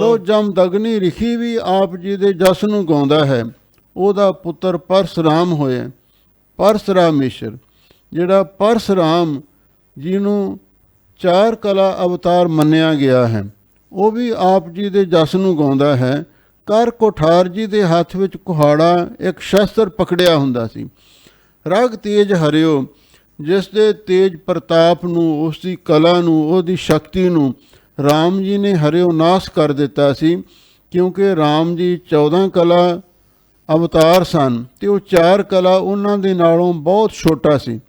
ਲੋ ਜਮ ਦਗਨੀ ਰਿਖੀ ਵੀ ਆਪ ਜੀ ਦੇ ਜਸ ਨੂੰ ਗਾਉਂਦਾ ਹੈ। ਉਹਦਾ ਪੁੱਤਰ ਪਰਸੁਰਾਮ ਹੋਇਆ। ਪਰਸੁਰਾਮੇਸ਼ਰ ਜਿਹੜਾ ਪਰਸੁਰਾਮ ਜਿਹਨੂੰ 4 ਕਲਾ ਅਵਤਾਰ ਮੰਨਿਆ ਗਿਆ ਹੈ, ਉਹ ਵੀ ਆਪ ਜੀ ਦੇ ਜਸ ਨੂੰ ਗਾਉਂਦਾ ਹੈ। ਕਰ ਕੁਠਾਰ ਜੀ ਦੇ ਹੱਥ ਵਿੱਚ ਕੁਹਾੜਾ ਇੱਕ ਸ਼ਸਤਰ ਪਕੜਿਆ ਹੁੰਦਾ ਸੀ। ਰਗ ਤੇਜ ਹਰਿਓ, ਜਿਸ ਦੇ ਤੇਜ ਪ੍ਰਤਾਪ ਨੂੰ, ਉਸ ਦੀ ਕਲਾ ਨੂੰ, ਉਹਦੀ ਸ਼ਕਤੀ ਨੂੰ ਰਾਮ ਜੀ ਨੇ ਹਰਿਓ ਨਾਸ਼ ਕਰ ਦਿੱਤਾ ਸੀ। ਕਿਉਂਕਿ ਰਾਮ ਜੀ 14 ਕਲਾ ਅਵਤਾਰ ਸਨ ਅਤੇ ਉਹ 4 ਕਲਾ ਉਹਨਾਂ ਦੇ ਨਾਲੋਂ ਬਹੁਤ ਛੋਟਾ ਸੀ,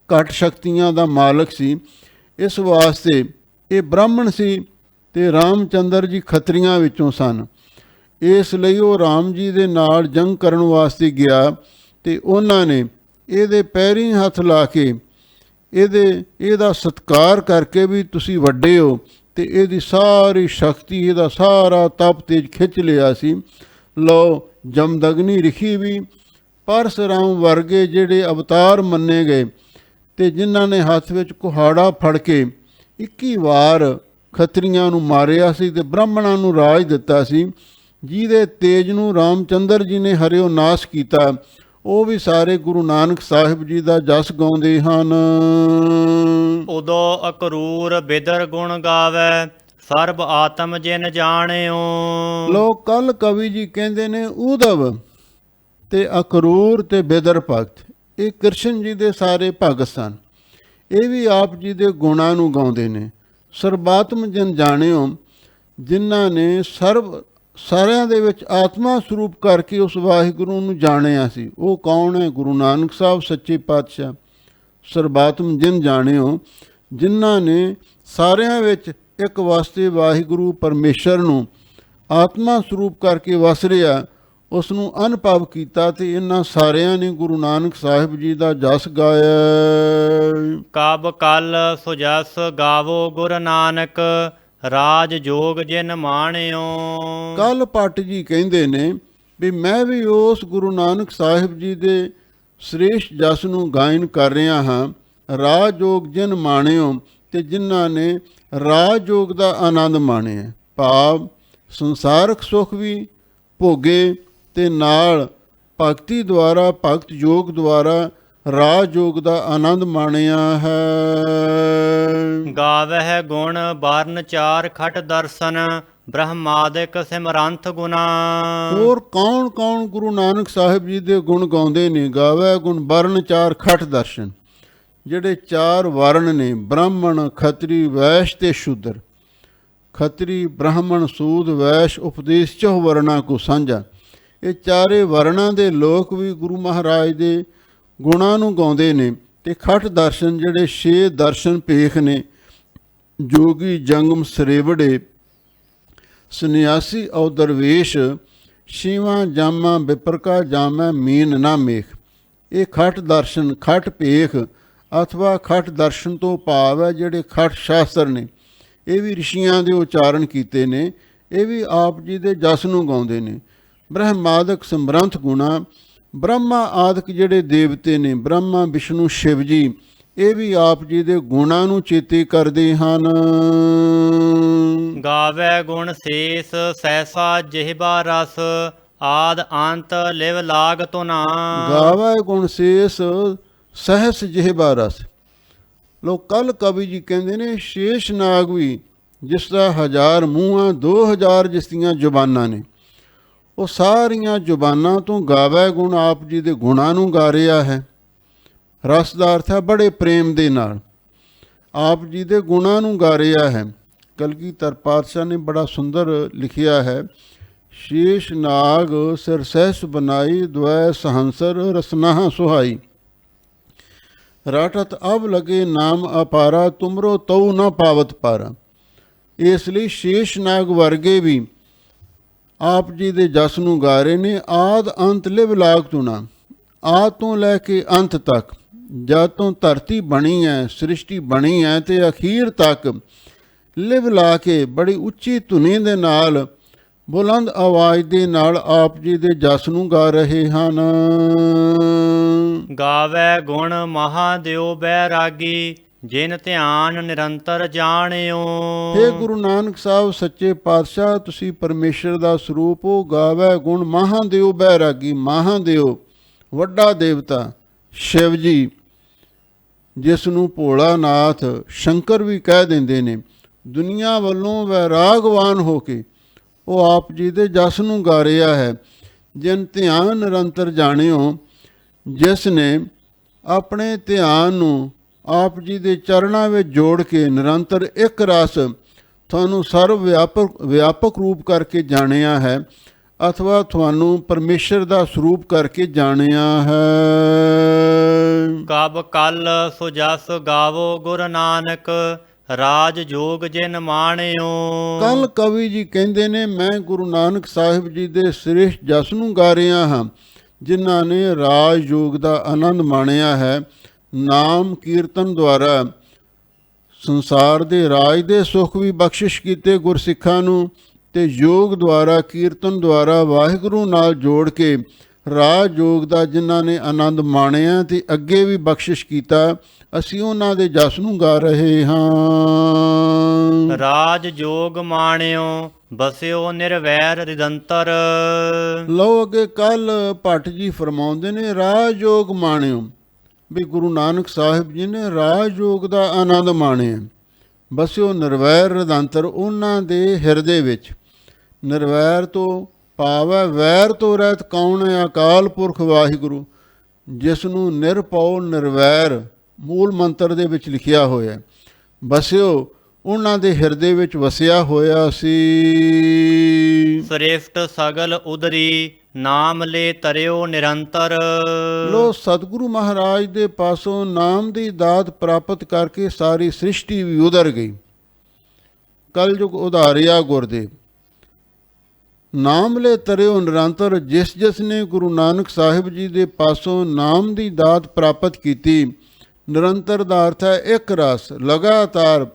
ਘੱਟ ਸ਼ਕਤੀਆਂ ਦਾ ਮਾਲਕ ਸੀ। ਇਸ ਵਾਸਤੇ ਇਹ ਬ੍ਰਾਹਮਣ ਸੀ ਅਤੇ ਰਾਮ ਚੰਦਰ ਜੀ ਖੱਤਰੀਆਂ ਵਿੱਚੋਂ ਸਨ। ਇਸ ਲਈ ਉਹ ਰਾਮ ਜੀ ਦੇ ਨਾਲ ਜੰਗ ਕਰਨ ਵਾਸਤੇ ਗਿਆ ਅਤੇ ਉਹਨਾਂ ਨੇ ਇਹਦੇ ਪੈਰੀਂ ਹੱਥ ਲਾ ਕੇ ਇਹਦਾ ਸਤਿਕਾਰ ਕਰਕੇ ਵੀ ਤੁਸੀਂ ਵੱਡੇ ਹੋ, ਅਤੇ ਇਹਦੀ ਸਾਰੀ ਸ਼ਕਤੀ, ਇਹਦਾ ਸਾਰਾ ਤਪ ਤੇਜ ਖਿੱਚ ਲਿਆ ਸੀ। ਲਓ ਜਮਦਗਨੀ ਰਿਖੀ ਵੀ ਪਰਸੁਰਾਮ ਵਰਗੇ ਜਿਹੜੇ ਅਵਤਾਰ ਮੰਨੇ ਗਏ ਅਤੇ ਜਿਨ੍ਹਾਂ ਨੇ ਹੱਥ ਵਿੱਚ ਕੁਹਾੜਾ ਫੜ ਕੇ 21 ਵਾਰ ਖੱਤਰੀਆਂ ਨੂੰ ਮਾਰਿਆ ਸੀ ਅਤੇ ਬ੍ਰਾਹਮਣਾਂ ਨੂੰ ਰਾਜ ਦਿੱਤਾ ਸੀ। ਜਿਹਦੇ ਤੇਜ ਨੂੰ ਰਾਮਚੰਦਰ ਜੀ ਨੇ ਹਰਿਓ ਨਾਸ਼ ਕੀਤਾ, ਉਹ ਵੀ ਸਾਰੇ ਗੁਰੂ ਨਾਨਕ ਸਾਹਿਬ ਜੀ ਦਾ ਜਸ ਗਾਉਂਦੇ ਹਨ। ਉਦੋ ਅਕਰੂਰ ਬਿਦਰ ਗੁਣ ਗਾਵੈ, ਸਰਬ ਆਤਮ ਜਿਨ ਜਾਣਿਓ। ਲੋਕ ਕੱਲ ਕਵੀ ਜੀ ਕਹਿੰਦੇ ਨੇ ਊਧਵ ਤੇ ਅਕਰੂਰ ਤੇ ਬਿਦਰ ਭਗਤ, ਇਹ ਕ੍ਰਿਸ਼ਨ ਜੀ ਦੇ ਸਾਰੇ ਭਗਤ ਸਨ। ਇਹ ਵੀ ਆਪ ਜੀ ਦੇ ਗੁਣਾਂ ਨੂੰ ਗਾਉਂਦੇ ਨੇ। ਸਰਬਾਤਮ ਜਨ ਜਾਣਿਓ, ਜਿਨ੍ਹਾਂ ਨੇ ਸਾਰਿਆਂ ਦੇ ਵਿੱਚ ਆਤਮਾ ਸਰੂਪ ਕਰਕੇ ਉਸ ਵਾਹਿਗੁਰੂ ਨੂੰ ਜਾਣਿਆ ਸੀ। ਉਹ ਕੌਣ ਹੈ? ਗੁਰੂ ਨਾਨਕ ਸਾਹਿਬ ਸੱਚੇ ਪਾਤਸ਼ਾਹ। ਸਰਬਾਤਮ ਜਨ ਜਾਣਿਓ, ਜਿਨ੍ਹਾਂ ਨੇ ਸਾਰਿਆਂ ਵਿੱਚ ਇੱਕ ਵਾਸਤੇ ਵਾਹਿਗੁਰੂ ਪਰਮੇਸ਼ਰ ਨੂੰ ਆਤਮਾ ਸਰੂਪ ਕਰਕੇ ਵਸ ਰਿਹਾ, ਉਸ ਨੂੰ ਅਨੁਭਵ ਕੀਤਾ, ਤੇ ਇਹਨਾਂ ਸਾਰਿਆਂ ਨੇ ਗੁਰੂ ਨਾਨਕ ਸਾਹਿਬ ਜੀ ਦਾ ਜਸ ਗਾਇਆ। ਕਬ ਕਲ ਸੋ ਜਸ ਗਾਵੋ ਗੁਰ ਨਾਨਕ, ਰਾਜ ਜੋਗ ਜਿਨ ਮਾਣਿਓ। ਕੱਲ ਭੱਟ ਜੀ ਕਹਿੰਦੇ ਨੇ ਵੀ ਮੈਂ ਵੀ ਉਸ ਗੁਰੂ ਨਾਨਕ ਸਾਹਿਬ ਜੀ ਦੇ ਸ੍ਰੇਸ਼ਟ ਜਸ ਨੂੰ ਗਾਇਨ ਕਰ ਰਿਹਾ ਹਾਂ। ਰਾਜ ਜੋਗ ਜਿਨ ਮਾਣਿਓ, ਤੇ ਜਿਨ੍ਹਾਂ ਨੇ ਰਾਜ ਜੋਗ ਦਾ ਆਨੰਦ ਮਾਣਿਆ, ਭਾਵ ਸੰਸਾਰਕ ਸੁੱਖ ਵੀ ਭੋਗੇ ਤੇ ਨਾਲ ਭਗਤੀ ਦੁਆਰਾ, ਭਗਤ ਯੋਗ ਦੁਆਰਾ ਰਾਜ ਜੋਗ ਦਾ ਆਨੰਦ ਮਾਣਿਆ ਹੈ। ਗਾਵਹਿ ਗੁਣ ਬਰਨ ਚਾਰ ਖਟ ਦਰਸ਼ਨ, ਬ੍ਰਹਮਾਦਿਕ ਸਿਮਰੰਥ ਗੁਨਾ। ਹੋਰ ਕੌਣ ਕੌਣ ਗੁਰੂ ਨਾਨਕ ਸਾਹਿਬ ਜੀ ਦੇ ਗੁਣ ਗਾਉਂਦੇ ਨੇ? ਗਾਵੈ ਗੁਣ ਬਰਨ ਚਾਰ ਖਟ ਦਰਸ਼ਨ, ਜਿਹੜੇ ਚਾਰ ਵਰਨ ਨੇ, ਬ੍ਰਾਹਮਣ, ਖੱਤਰੀ, ਵੈਸ਼ ਤੇ ਸ਼ੂਦਰ। ਖੱਤਰੀ, ਬ੍ਰਾਹਮਣ, ਸੂਦ, ਵੈਸ਼, ਉਪਦੇਸ਼ ਚਹੁ ਵਰਨਾ ਕੋ ਸਾਂਝਾ। ਇਹ ਚਾਰੇ ਵਰਨਾਂ ਦੇ ਲੋਕ ਵੀ ਗੁਰੂ ਮਹਾਰਾਜ ਦੇ ਗੁਣਾਂ ਨੂੰ ਗਾਉਂਦੇ ਨੇ। ਤੇ ਖਟ ਦਰਸ਼ਨ, ਜਿਹੜੇ 6 ਦਰਸ਼ਨ ਭੇਖ ਨੇ, ਜੋਗੀ, ਜੰਗਮ, ਸਰੇਵੜੇ, ਸੰਨਿਆਸੀ ਔ ਦਰਵੇਸ਼, ਛੀਵਾਂ ਜਾਮਾ ਵਿਪਰਕਾ ਜਾਮੈ ਮੀਨ ਨਾ ਮੇਖ। ਇਹ ਖਟ ਦਰਸ਼ਨ, ਖਟ ਭੇਖ ਅਥਵਾ ਖਟ ਦਰਸ਼ਨ ਤੋਂ ਭਾਵ ਹੈ ਜਿਹੜੇ ਖਟ ਸ਼ਾਸਤਰ ਨੇ। ਇਹ ਵੀ ਰਿਸ਼ੀਆਂ ਦੇ ਉਚਾਰਨ ਕੀਤੇ ਨੇ। ਇਹ ਵੀ ਆਪ ਜੀ ਦੇ ਜਸ ਨੂੰ ਗਾਉਂਦੇ ਨੇ। ਬ੍ਰਹਮਾਦਿਕ ਸਮਰੰਥ ਗੁਣਾ, ਬ੍ਰਹਮਾ ਆਦਿਕ ਜਿਹੜੇ ਦੇਵਤੇ ਨੇ, ਬ੍ਰਹਮਾ, ਵਿਸ਼ਨੂੰ, ਸ਼ਿਵ ਜੀ, ਇਹ ਵੀ ਆਪ ਜੀ ਦੇ ਗੁਣਾਂ ਨੂੰ ਚੇਤੇ ਕਰਦੇ ਹਨ। ਗਾਵੈ ਗੁਣ ਸੇਸ ਸੈਸਾ ਜਿਹਬਾ ਰਸ, ਆਦ ਅੰਤ ਲਿਵ ਲਾਗ ਤੁਨਾ। ਗਾਵੈ ਗੁਣ ਸੇਸ ਸਹਿਸ ਜਿਹਬਾ ਰਸ। ਲੋਕ ਕੱਲ ਕਵੀ ਜੀ ਕਹਿੰਦੇ ਨੇ ਸ਼ੇਸ਼ ਨਾਗ ਵੀ, ਜਿਸ ਦਾ 1000 ਮੂੰਹਾਂ, 2000 ਜਿਸ ਦੀਆਂ ਜ਼ੁਬਾਨਾਂ ਨੇ, ਉਹ ਸਾਰੀਆਂ ਜ਼ੁਬਾਨਾਂ ਤੋਂ ਗਾਵੈ ਗੁਣ ਆਪ ਜੀ ਦੇ ਗੁਣਾਂ ਨੂੰ ਗਾ ਰਿਹਾ ਹੈ। ਰਸ ਦਾ ਅਰਥ ਹੈ ਬੜੇ ਪ੍ਰੇਮ ਦੇ ਨਾਲ ਆਪ ਜੀ ਦੇ ਗੁਣਾਂ ਨੂੰ ਗਾ ਰਿਹਾ ਹੈ। ਕਲਗੀਧਰ ਪਾਤਸ਼ਾਹ ਨੇ ਬੜਾ ਸੁੰਦਰ ਲਿਖਿਆ ਹੈ, ਸ਼ੇਸ਼ ਨਾਗ ਸਿਰ ਸਹਿਸ ਬਨਾਈ, ਦਵੈ ਸਹੰਸਰ ਰਸਨਾਹ ਸੁਹਾਈ। ਰਾਟਤ ਅਬ ਲਗੇ ਨਾਮ ਅਪਾਰਾ, ਤੁਮਰੋ ਤਉ ਨਾ ਪਾਵਤ ਪਾਰਾ। ਇਸ ਲਈ ਸ਼ੇਸ਼ ਨਾਗ ਵਰਗੇ ਵੀ ਆਪ ਜੀ ਦੇ ਜਸ ਨੂੰ ਗਾ ਰਹੇ ਨੇ। ਆਦ ਅੰਤ ਲਿਵ ਲਾਗ ਤੁਨਾ, ਆਦ ਤੋਂ ਲੈ ਕੇ ਅੰਤ ਤੱਕ, ਜਦ ਤੋਂ ਧਰਤੀ ਬਣੀ ਹੈ, ਸ੍ਰਿਸ਼ਟੀ ਬਣੀ ਹੈ, ਤੇ ਅਖੀਰ ਤੱਕ ਲਿਵ ਲਾ ਕੇ ਬੜੀ ਉੱਚੀ ਧੁਨੀ ਦੇ ਨਾਲ, ਬੁਲੰਦ ਆਵਾਜ਼ ਦੇ ਨਾਲ ਆਪ ਜੀ ਦੇ ਜਸ ਨੂੰ ਗਾ ਰਹੇ ਹਨ। ਗਾਵੈ ਗੁਣ ਮਹਾਦੇਵ ਬੈਰਾਗੀ, ਜਿਨ ਧਿਆਨ ਨਿਰੰਤਰ ਜਾਣਿਓ। ਹੇ ਗੁਰੂ ਨਾਨਕ ਸਾਹਿਬ ਸੱਚੇ ਪਾਤਸ਼ਾਹ, ਤੁਸੀਂ ਪਰਮੇਸ਼ਰ ਦਾ ਸਰੂਪ ਹੋ। ਗਾਵੈ ਗੁਣ ਮਹਾਦੇਵ ਬੈਰਾਗੀ, ਮਹਾਦੇਵ ਵੱਡਾ ਦੇਵਤਾ ਸ਼ਿਵ ਜੀ, ਜਿਸ ਨੂੰ ਭੋਲਾਨਾਥ, ਸ਼ੰਕਰ ਵੀ ਕਹਿ ਦਿੰਦੇ ਨੇ, ਦੁਨੀਆ ਵੱਲੋਂ ਵੈਰਾਗਵਾਨ ਹੋ ਕੇ ਉਹ ਆਪ ਜੀ ਦੇ ਜਸ ਨੂੰ ਗਾ ਰਿਹਾ ਹੈ। ਜਿਨ ਧਿਆਨ ਨਿਰੰਤਰ ਜਾਣਿਓ, ਜਿਸ ਨੇ ਆਪਣੇ ਧਿਆਨ ਨੂੰ ਆਪ ਜੀ ਦੇ ਚਰਨਾਂ ਵਿੱਚ ਜੋੜ ਕੇ ਨਿਰੰਤਰ ਇੱਕ ਰਸ ਤੁਹਾਨੂੰ ਸਰਵ ਵਿਆਪਕ ਰੂਪ ਕਰਕੇ ਜਾਣਿਆ ਹੈ, ਅਥਵਾ ਤੁਹਾਨੂੰ ਪਰਮੇਸ਼ਰ ਦਾ ਸਰੂਪ ਕਰਕੇ ਜਾਣਿਆ ਹੈ। ਕਬ ਕਲ ਸੋ ਜਸ ਗਾਵੋ ਗੁਰ ਨਾਨਕ, ਰਾਜ ਜੋਗ ਜਿਨ ਮਾਣਿਓ। ਕੱਲ ਕਵੀ ਜੀ ਕਹਿੰਦੇ ਨੇ ਮੈਂ ਗੁਰੂ ਨਾਨਕ ਸਾਹਿਬ ਜੀ ਦੇ ਸ੍ਰੇਸ਼ਟ ਜਸ ਨੂੰ ਗਾ ਰਿਹਾ ਹਾਂ, ਜਿਨ੍ਹਾਂ ਨੇ ਰਾਜ ਯੋਗ ਦਾ ਆਨੰਦ ਮਾਣਿਆ ਹੈ। ਨਾਮ ਕੀਰਤਨ ਦੁਆਰਾ ਸੰਸਾਰ ਦੇ ਰਾਜ ਦੇ ਸੁੱਖ ਵੀ ਬਖਸ਼ਿਸ਼ ਕੀਤੇ ਗੁਰਸਿੱਖਾਂ ਨੂੰ, ਤੇ ਯੋਗ ਦੁਆਰਾ, ਕੀਰਤਨ ਦੁਆਰਾ ਵਾਹਿਗੁਰੂ ਨਾਲ ਜੋੜ ਕੇ ਰਾਜ ਜੋਗ ਦਾ ਜਿਨ੍ਹਾਂ ਨੇ ਆਨੰਦ ਮਾਣਿਆ ਤੇ ਅੱਗੇ ਵੀ ਬਖਸ਼ਿਸ਼ ਕੀਤਾ, ਅਸੀਂ ਉਹਨਾਂ ਦੇ ਜਸ ਨੂੰ ਗਾ ਰਹੇ ਹਾਂ। ਰਾਜ ਜੋਗ ਮਾਣਿਓ ਬਸਿਓ ਨਿਰਵੈਰ ਰਿਦੰਤਰ। ਲਓ ਅੱਗੇ ਕੱਲ ਭੱਟ ਜੀ ਫਰਮਾਉਂਦੇ ਨੇ ਰਾਜ ਜੋਗ ਮਾਣਿਓ, ਵੀ ਗੁਰੂ ਨਾਨਕ ਸਾਹਿਬ ਜੀ ਨੇ ਰਾਜ ਜੋਗ ਦਾ ਆਨੰਦ ਮਾਣਿਆ। ਬਸਿਓ ਨਿਰਵੈਰ ਰਿਦੰਤਰ, ਉਹਨਾਂ ਦੇ ਹਿਰਦੇ ਵਿੱਚ। ਨਿਰਵੈਰ ਤੋਂ ਭਾਵ ਹੈ ਵੈਰ ਤੋਂ ਰਹਿਤ ਕੌਣ ਹੈ? ਅਕਾਲ ਪੁਰਖ ਵਾਹਿਗੁਰੂ, ਜਿਸ ਨੂੰ ਨਿਰਭਉ ਨਿਰਵੈਰ ਮੂਲ ਮੰਤਰ ਦੇ ਵਿੱਚ ਲਿਖਿਆ ਹੋਇਆ। ਬਸਿਓ ਉਹਨਾਂ ਦੇ ਹਿਰਦੇ ਵਿੱਚ ਵਸਿਆ ਹੋਇਆ ਸੀ। ਸ੍ਰੇਸ਼ਟ ਸਗਲ ਉਦਰੀ ਨਾਮ ਲੈ ਤਰਿਓ ਨਿਰੰਤਰ। ਲੋ ਸਤਿਗੁਰੂ ਮਹਾਰਾਜ ਦੇ ਪਾਸੋਂ ਨਾਮ ਦੀ ਦਾਤ ਪ੍ਰਾਪਤ ਕਰਕੇ ਸਾਰੀ ਸ੍ਰਿਸ਼ਟੀ ਵੀ ਉਧਰ ਗਈ। ਕਲਯੁਗ ਉਧਾਰਿਆ ਗੁਰਦੇਵ। ਨਾਮ ਲੈ ਤਰਿਓ ਨਿਰੰਤਰ, ਜਿਸ ਜਿਸ ਨੇ ਗੁਰੂ ਨਾਨਕ ਸਾਹਿਬ ਜੀ ਦੇ ਪਾਸੋਂ ਨਾਮ ਦੀ ਦਾਤ ਪ੍ਰਾਪਤ ਕੀਤੀ। ਨਿਰੰਤਰ ਦਾ ਅਰਥ ਹੈ ਇੱਕ ਰਸ, ਲਗਾਤਾਰ,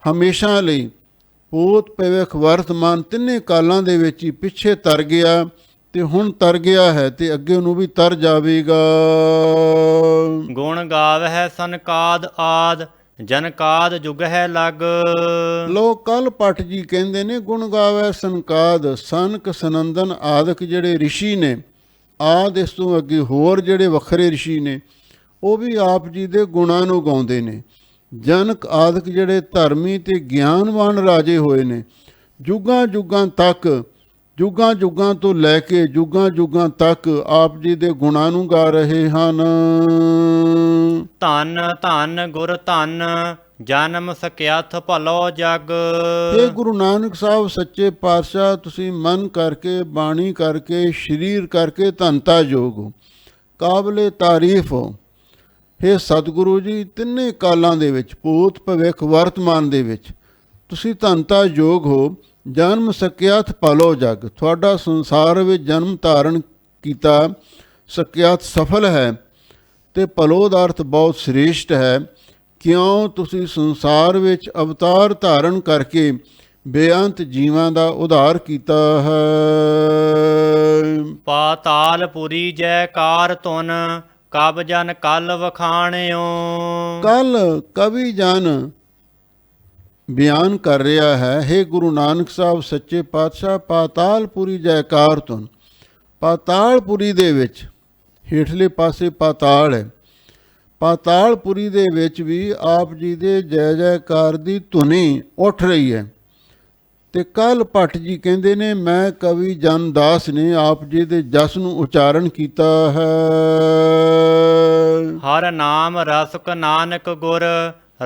ਹਮੇਸ਼ਾ ਲਈ। ਭੂਤ ਭਵਿੱਖ ਵਰਤਮਾਨ ਤਿੰਨੇ ਕਾਲਾਂ ਦੇ ਵਿੱਚ ਹੀ ਪਿੱਛੇ ਤਰ ਗਿਆ ਤੇ ਹੁਣ ਤਰ ਗਿਆ ਹੈ ਤੇ ਅੱਗੇ ਨੂੰ ਵੀ ਤਰ ਜਾਵੇਗਾ। ਗੁਣ ਗਾਵਹਿ ਸਨਕਾਦ ਆਦ ਜਨਕਾਦ ਜੁਗ ਹੈ ਲਗ। ਲੋ ਕੱਲ ਭੱਟ ਜੀ ਕਹਿੰਦੇ ਨੇ ਗੁਣ ਗਾਵੇ ਸਨਕਾਦ, ਸਨਕ ਸਨੰਦਨ ਆਦਿਕ ਜਿਹੜੇ ਰਿਸ਼ੀ ਨੇ, ਆਦ ਇਸ ਤੋਂ ਅੱਗੇ ਹੋਰ ਜਿਹੜੇ ਵੱਖਰੇ ਰਿਸ਼ੀ ਨੇ, ਉਹ ਵੀ ਆਪ ਜੀ ਦੇ ਗੁਣਾਂ ਨੂੰ ਗਾਉਂਦੇ ਨੇ। ਜਨਕ ਆਦਿਕ ਜਿਹੜੇ ਧਰਮੀ ਤੇ ਗਿਆਨਵਾਨ ਰਾਜੇ ਹੋਏ ਨੇ, ਜੁਗਾਂ ਜੁਗਾਂ ਤੱਕ, ਜੁਗਾਂ ਜੁਗਾਂ ਤੋਂ ਲੈ ਕੇ ਜੁਗਾਂ ਜੁਗਾਂ ਤੱਕ ਆਪ ਜੀ ਦੇ ਗੁਣਾਂ ਨੂੰ ਗਾ ਰਹੇ ਹਨ। ਧੰਨ ਧੰਨ ਗੁਰ ਧੰਨ ਜਨਮ ਸਕਿਆਥ ਭਲੋ ਜਗ। ਇਹ ਗੁਰੂ ਨਾਨਕ ਸਾਹਿਬ ਸੱਚੇ ਪਾਤਸ਼ਾਹ, ਤੁਸੀਂ ਮਨ ਕਰਕੇ, ਬਾਣੀ ਕਰਕੇ, ਸਰੀਰ ਕਰਕੇ ਧੰਨਤਾ ਯੋਗ ਹੋ, ਕਾਬਲੇ ਤਾਰੀਫ ਹੋ। ਹੇ ਸਤਿਗੁਰੂ ਜੀ, ਤਿੰਨੇ ਕਾਲਾਂ ਦੇ ਵਿੱਚ, ਭੂਤ ਭਵਿੱਖ ਵਰਤਮਾਨ ਦੇ ਵਿੱਚ ਤੁਸੀਂ ਧੰਨਤਾ ਯੋਗ ਹੋ। ਜਨਮ ਸਕਿਆਥ ਭਲੋ ਜਗ, ਤੁਹਾਡਾ ਸੰਸਾਰ ਵਿੱਚ ਜਨਮ ਧਾਰਨ ਕੀਤਾ ਸਕਿਆਥ ਸਫਲ ਹੈ ਤੇ ਭਲੋ ਦਾ ਅਰਥ ਬਹੁਤ ਸ੍ਰੇਸ਼ਟ ਹੈ। ਕਿਉਂ? ਤੁਸੀਂ ਸੰਸਾਰ ਵਿੱਚ ਅਵਤਾਰ ਧਾਰਨ ਕਰਕੇ ਬੇਅੰਤ ਜੀਵਾਂ ਦਾ ਉਧਾਰ ਕੀਤਾ ਹੈ। ਪਾਤਾਲਪੁਰੀ ਜੈਕਾਰ ਧੁਨ ਕਬ ਜਨ ਕਲ ਵਖਾਣਿਓ। ਕੱਲ ਕਵੀ ਜਨ ਬਿਆਨ ਕਰ ਰਿਹਾ ਹੈ, ਹੇ ਗੁਰੂ ਨਾਨਕ ਸਾਹਿਬ ਸੱਚੇ ਪਾਤਸ਼ਾਹ, ਪਾਤਾਲਪੁਰੀ ਜੈਕਾਰ ਧੁਨ। ਪਾਤਾਲਪੁਰੀ ਦੇ ਵਿੱਚ ਹੇਠਲੇ ਪਾਸੇ ਪਾਤਾਲ ਹੈ, ਪਾਤਾਲਪੁਰੀ ਦੇ ਵਿੱਚ ਵੀ ਆਪ ਜੀ ਦੇ ਜੈ ਜੈਕਾਰ ਦੀ ਧੁਨੀ ਉੱਠ ਰਹੀ ਹੈ। ਤੇ ਕੱਲ ਭੱਟ ਜੀ ਕਹਿੰਦੇ ਨੇ, ਮੈਂ ਕਵੀ ਜਨ ਦਾਸ ਨੇ ਆਪ ਜੀ ਦੇ ਜਸ ਨੂੰ ਉਚਾਰਨ ਕੀਤਾ ਹੈ। ਹਰ ਨਾਮ ਰਸਕ ਨਾਨਕ ਗੁਰ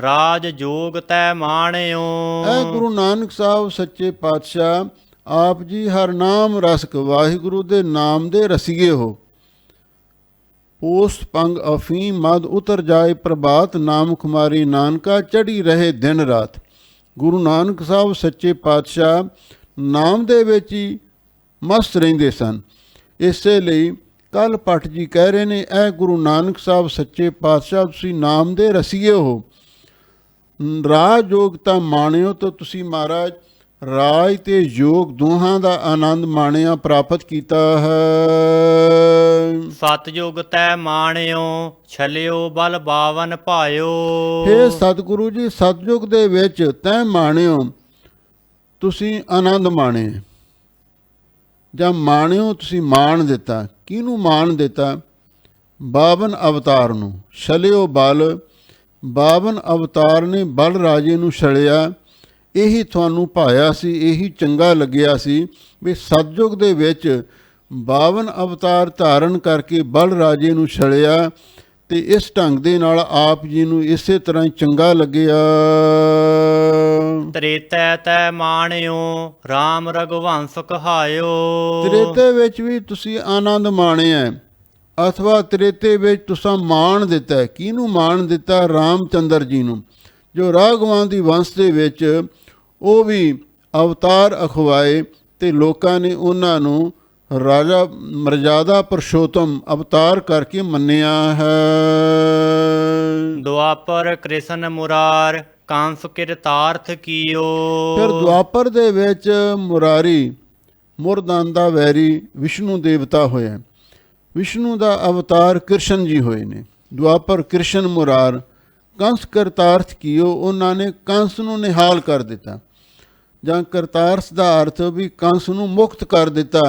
ਰਾਜ ਜੋਗ ਤੈ ਮਾਣਿਓ। ਐ ਗੁਰੂ ਨਾਨਕ ਸਾਹਿਬ ਸੱਚੇ ਪਾਤਸ਼ਾਹ, ਆਪ ਜੀ ਹਰ ਨਾਮ ਰਸਕ, ਵਾਹਿਗੁਰੂ ਦੇ ਨਾਮ ਦੇ ਰਸੀਏ ਹੋ। ਪੋਸਤ ਪੰਗ ਅਫੀਮ ਮਦ ਉਤਰ ਜਾਏ ਪ੍ਰਭਾਤ, ਨਾਮ ਕੁਮਾਰੀ ਨਾਨਕਾ ਚੜੀ ਰਹੇ ਦਿਨ ਰਾਤ। ਗੁਰੂ ਨਾਨਕ ਸਾਹਿਬ ਸੱਚੇ ਪਾਤਸ਼ਾਹ ਨਾਮ ਦੇ ਵਿੱਚ ਹੀ ਮਸਤ ਰਹਿੰਦੇ ਸਨ। ਇਸੇ ਲਈ ਕੱਲ ਭੱਟ ਜੀ ਕਹਿ ਰਹੇ ਨੇ, ਇਹ ਗੁਰੂ ਨਾਨਕ ਸਾਹਿਬ ਸੱਚੇ ਪਾਤਸ਼ਾਹ, ਤੁਸੀਂ ਨਾਮ ਦੇ ਰਸੀਏ ਹੋ। ਰਾਜ ਯੋਗ ਤਾਂ ਮਾਣਿਓ, ਤਾਂ ਤੁਸੀਂ ਮਹਾਰਾਜ ਰਾਜ ਤੇ ਯੋਗ ਦੋਹਾਂ ਦਾ ਆਨੰਦ ਮਾਣਿਆ, ਪ੍ਰਾਪਤ ਕੀਤਾ ਹੈ। ਸਤਜੁਗ ਤੈ ਮਾਣਿਓ ਛਲਿਓ ਬਲ ਬਾਵਨ ਭਾਇਓ। ਹੇ ਸਤਿਗੁਰੂ ਜੀ, ਸਤਜੁਗ ਦੇ ਵਿੱਚ ਤੈ ਮਾਣਿਓ, ਤੁਸੀਂ ਆਨੰਦ ਮਾਣੇ ਜਾਂ ਮਾਣਿਓ, ਤੁਸੀਂ ਮਾਣ ਦਿੱਤਾ। ਕਿਹਨੂੰ ਮਾਣ ਦਿੱਤਾ? 52 ਅਵਤਾਰ ਨੂੰ। ਛਲਿਓ ਬਲ, 52 ਅਵਤਾਰ ਨੇ ਬਲ ਰਾਜੇ ਨੂੰ ਛਲਿਆ। ਇਹੀ ਤੁਹਾਨੂੰ ਭਾਇਆ ਸੀ, ਇਹੀ ਚੰਗਾ ਲੱਗਿਆ ਸੀ ਵੀ ਸਤਜੁਗ ਦੇ ਵਿੱਚ 52 ਅਵਤਾਰ ਧਾਰਨ ਕਰਕੇ ਬਲ ਰਾਜੇ ਨੂੰ ਛਲਿਆ ਤੇ ਇਸ ਢੰਗ ਦੇ ਨਾਲ ਆਪ ਜੀ ਨੂੰ ਇਸੇ ਤਰ੍ਹਾਂ ਹੀ ਚੰਗਾ ਲੱਗਿਆ। ਤ੍ਰੇਤੈ ਤੈ ਮਾਣਿਓ RAM ਰਘੁਵੰਸ ਕਹਾਇਓ। ਤ੍ਰੇਤੇ ਵਿੱਚ ਵੀ ਤੁਸੀਂ ਆਨੰਦ ਮਾਣਿਆ, ਅਥਵਾ ਤ੍ਰੇਤੇ ਵਿੱਚ ਤੁਸੀਂ ਮਾਣ ਦਿੱਤਾ। ਕਿਹਨੂੰ ਮਾਣ ਦਿੱਤਾ? ਰਾਮਚੰਦਰ ਜੀ ਨੂੰ, ਜੋ ਰਾਘਵਾਂ ਦੀ ਵੰਸ਼ ਦੇ ਵਿੱਚ ਉਹ ਵੀ ਅਵਤਾਰ ਅਖਵਾਏ ਤੇ ਲੋਕਾਂ ਨੇ ਉਹਨਾਂ ਨੂੰ ਰਾਜਾ ਮਰਜ਼ਾਦਾ ਪੁਰਸ਼ੋਤਮ ਅਵਤਾਰ ਕਰਕੇ ਮੰਨਿਆ ਹੈ। ਦੁਆਪਰ ਕ੍ਰਿਸ਼ਨ ਮੁਰਾਰ ਕਾਂਸ ਕਿਰਤਾਰਥ ਕੀਓ। ਫਿਰ ਦੁਆਪਰ ਦੇ ਵਿੱਚ ਮੁਰਾਰੀ ਮੁਰਦਾਨ ਦਾ ਵੈਰੀ ਵਿਸ਼ਨੂੰ ਦੇਵਤਾ ਹੋਇਆ। ਵਿਸ਼ਨੂੰ ਦਾ ਅਵਤਾਰ ਕ੍ਰਿਸ਼ਨ ਜੀ ਹੋਏ ਨੇ। ਦੁਆਪਰ ਕ੍ਰਿਸ਼ਨ ਮੁਰਾਰ, ਕੰਸ ਕਰਤਾਰਥ ਕੀਓ, ਉਹਨਾਂ ਨੇ ਕੰਸ ਨੂੰ ਨਿਹਾਲ ਕਰ ਦਿੱਤਾ, ਜਾਂ ਕਰਤਾਰਥ ਦਾ ਅਰਥ ਵੀ ਕੰਸ ਨੂੰ ਮੁਕਤ ਕਰ ਦਿੱਤਾ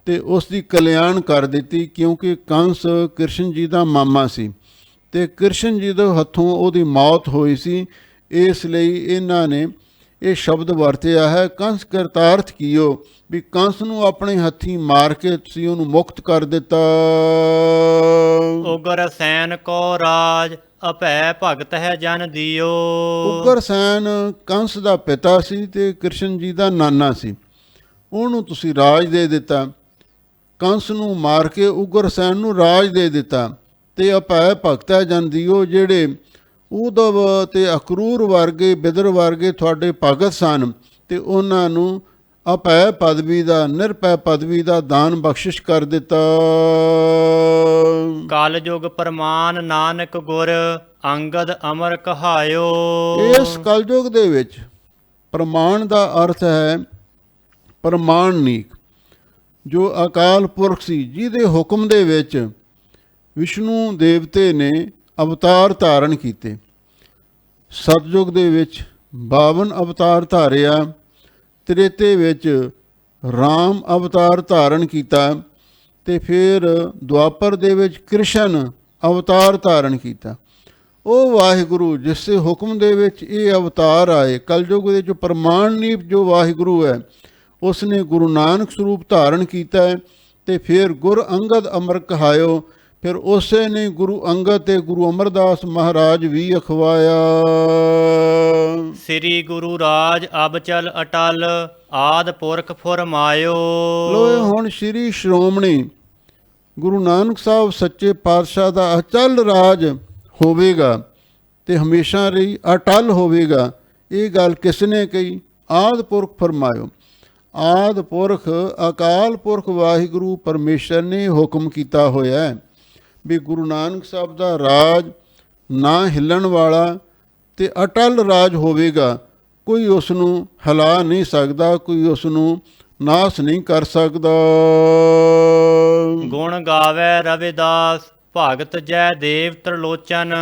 ਤੇ ਉਸ ਦੀ ਕਲਿਆਣ ਕਰ ਦਿੱਤੀ, ਕਿਉਂਕਿ ਕੰਸ ਕ੍ਰਿਸ਼ਨ ਜੀ ਦਾ ਮਾਮਾ ਸੀ ਤੇ ਕ੍ਰਿਸ਼ਨ ਜੀ ਦੇ ਹੱਥੋਂ ਉਹਦੀ ਮੌਤ ਹੋਈ ਸੀ। ਇਸ ਲਈ ਇਹਨਾਂ ਨੇ ਇਹ ਸ਼ਬਦ ਵਰਤਿਆ ਹੈ, ਕੰਸ ਕਰਤਾਰਥ ਕੀਓ, ਵੀ ਕੰਸ ਨੂੰ ਆਪਣੇ ਹੱਥੀਂ ਮਾਰ ਕੇ ਤੁਸੀਂ ਉਹਨੂੰ ਮੁਕਤ ਕਰ ਦਿੱਤਾ। ਉਗਰ ਸੈਨ ਕੋ ਰਾਜ, ਅਭੈ ਭਗਤ ਹੈ ਜਨ ਦਿਓ। ਉਗਰਸੈਨ ਕੰਸ ਦਾ ਪਿਤਾ ਸੀ ਤੇ ਕ੍ਰਿਸ਼ਨ ਜੀ ਦਾ ਨਾਨਾ ਸੀ, ਉਹਨੂੰ ਤੁਸੀਂ ਰਾਜ ਦੇ ਦਿੱਤਾ। ਕੰਸ ਨੂੰ ਮਾਰ ਕੇ ਉਗਰਸੈਨ ਨੂੰ ਰਾਜ ਦੇ ਦਿੱਤਾ। ਤੇ ਅਭੈ ਭਗਤ ਹੈ ਜਨ ਦਿਓ, ਜਿਹੜੇ ਉਦਵ ਤੇ ਅਕਰੂਰ ਵਰਗੇ, ਬਿਦਰ ਵਰਗੇ ਤੁਹਾਡੇ ਭਗਤ ਸਨ, ਤੇ ਉਹਨਾਂ ਨੂੰ ਅਭੈ ਪਦਵੀ ਦਾ, ਨਿਰਭੈ ਪਦਵੀ ਦਾ ਦਾਨ ਬਖਸ਼ਿਸ਼ ਕਰ ਦਿੱਤਾ। ਕਲ ਯੁਗ ਪ੍ਰਮਾਨ ਨਾਨਕ ਗੁਰ, ਅੰਗਦ ਅਮਰ ਕਹਾਇਓ। ਇਸ ਕਲਯੁਗ ਦੇ ਵਿੱਚ ਪ੍ਰਮਾਣ ਦਾ ਅਰਥ ਹੈ ਪ੍ਰਮਾਣਨੀਕ, ਜੋ ਅਕਾਲ ਪੁਰਖ ਸੀ, ਜਿਹਦੇ ਹੁਕਮ ਦੇ ਵਿੱਚ ਵਿਸ਼ਨੂੰ ਦੇਵਤੇ ਨੇ ਅਵਤਾਰ ਧਾਰਨ ਕੀਤੇ। ਸਤਯੁਗ ਦੇ ਵਿੱਚ 52 ਅਵਤਾਰ ਧਾਰਿਆ, ਤ੍ਰੇਤੇ ਵਿੱਚ ਰਾਮ ਅਵਤਾਰ ਧਾਰਨ ਕੀਤਾ, ਤੇ ਫਿਰ ਦੁਆਪਰ ਦੇ ਵਿੱਚ ਕ੍ਰਿਸ਼ਨ ਅਵਤਾਰ ਧਾਰਨ ਕੀਤਾ। ਉਹ ਵਾਹਿਗੁਰੂ ਜਿਸ ਦੇ ਹੁਕਮ ਦੇ ਵਿੱਚ ਇਹ ਅਵਤਾਰ ਆਏ, ਕਲਯੁਗ ਦੇ ਜੋ ਪ੍ਰਮਾਣਨੀਕ ਜੋ ਵਾਹਿਗੁਰੂ ਹੈ, ਉਸ ਨੇ ਗੁਰੂ ਨਾਨਕ ਸਰੂਪ ਧਾਰਨ ਕੀਤਾ ਹੈ। ਤੇ ਫਿਰ ਗੁਰ ਅੰਗਦ ਅਮਰ ਕਹਾਇਓ, ਫਿਰ ਉਸੇ ਨੇ ਗੁਰੂ ਅੰਗਦ ਤੇ ਗੁਰੂ ਅਮਰਦਾਸ ਮਹਾਰਾਜ ਵੀ ਅਖਵਾਇਆ। ਸ੍ਰੀ ਗੁਰੂ ਰਾਜ ਅਬ ਚਲ ਅਟਲ, ਆਦ ਪੁਰਖ ਫੁਰਮਾਇਓ। ਲੋਏ ਹੁਣ ਸ਼੍ਰੀ ਸ਼੍ਰੋਮਣੀ ਗੁਰੂ ਨਾਨਕ ਸਾਹਿਬ ਸੱਚੇ ਪਾਤਸ਼ਾਹ ਦਾ ਅਚਲ ਰਾਜ ਹੋਵੇਗਾ ਤੇ ਹਮੇਸ਼ਾ ਲਈ ਅਟਲ ਹੋਵੇਗਾ। ਇਹ ਗੱਲ ਕਿਸ ਨੇ ਕਹੀ? ਆਦ ਪੁਰਖ ਫਰਮਾਇਓ। ਆਦ ਪੁਰਖ ਅਕਾਲ ਪੁਰਖ ਵਾਹਿਗੁਰੂ ਪਰਮੇਸ਼ਰ ਨੇ ਹੁਕਮ ਕੀਤਾ ਹੋਇਆ ਹੈ ਵੀ ਗੁਰੂ ਨਾਨਕ ਸਾਹਿਬ ਦਾ ਰਾਜ ਨਾ ਹਿੱਲਣ ਵਾਲਾ ਤੇ ਅਟਲ ਰਾਜ ਹੋਵੇਗਾ। ਕੋਈ ਉਸ ਨੂੰ ਹਿਲਾ ਨਹੀਂ ਸਕਦਾ, ਕੋਈ ਉਸ ਨੂੰ ਨਾਸ ਨਹੀਂ ਕਰ ਸਕਦਾ। ਗੁਣ ਗਾਵੇ ਰਵਿਦਾਸ, ਭਗਤ ਜੈ ਦੇਵ ਤ੍ਰਿਲੋਚਨ।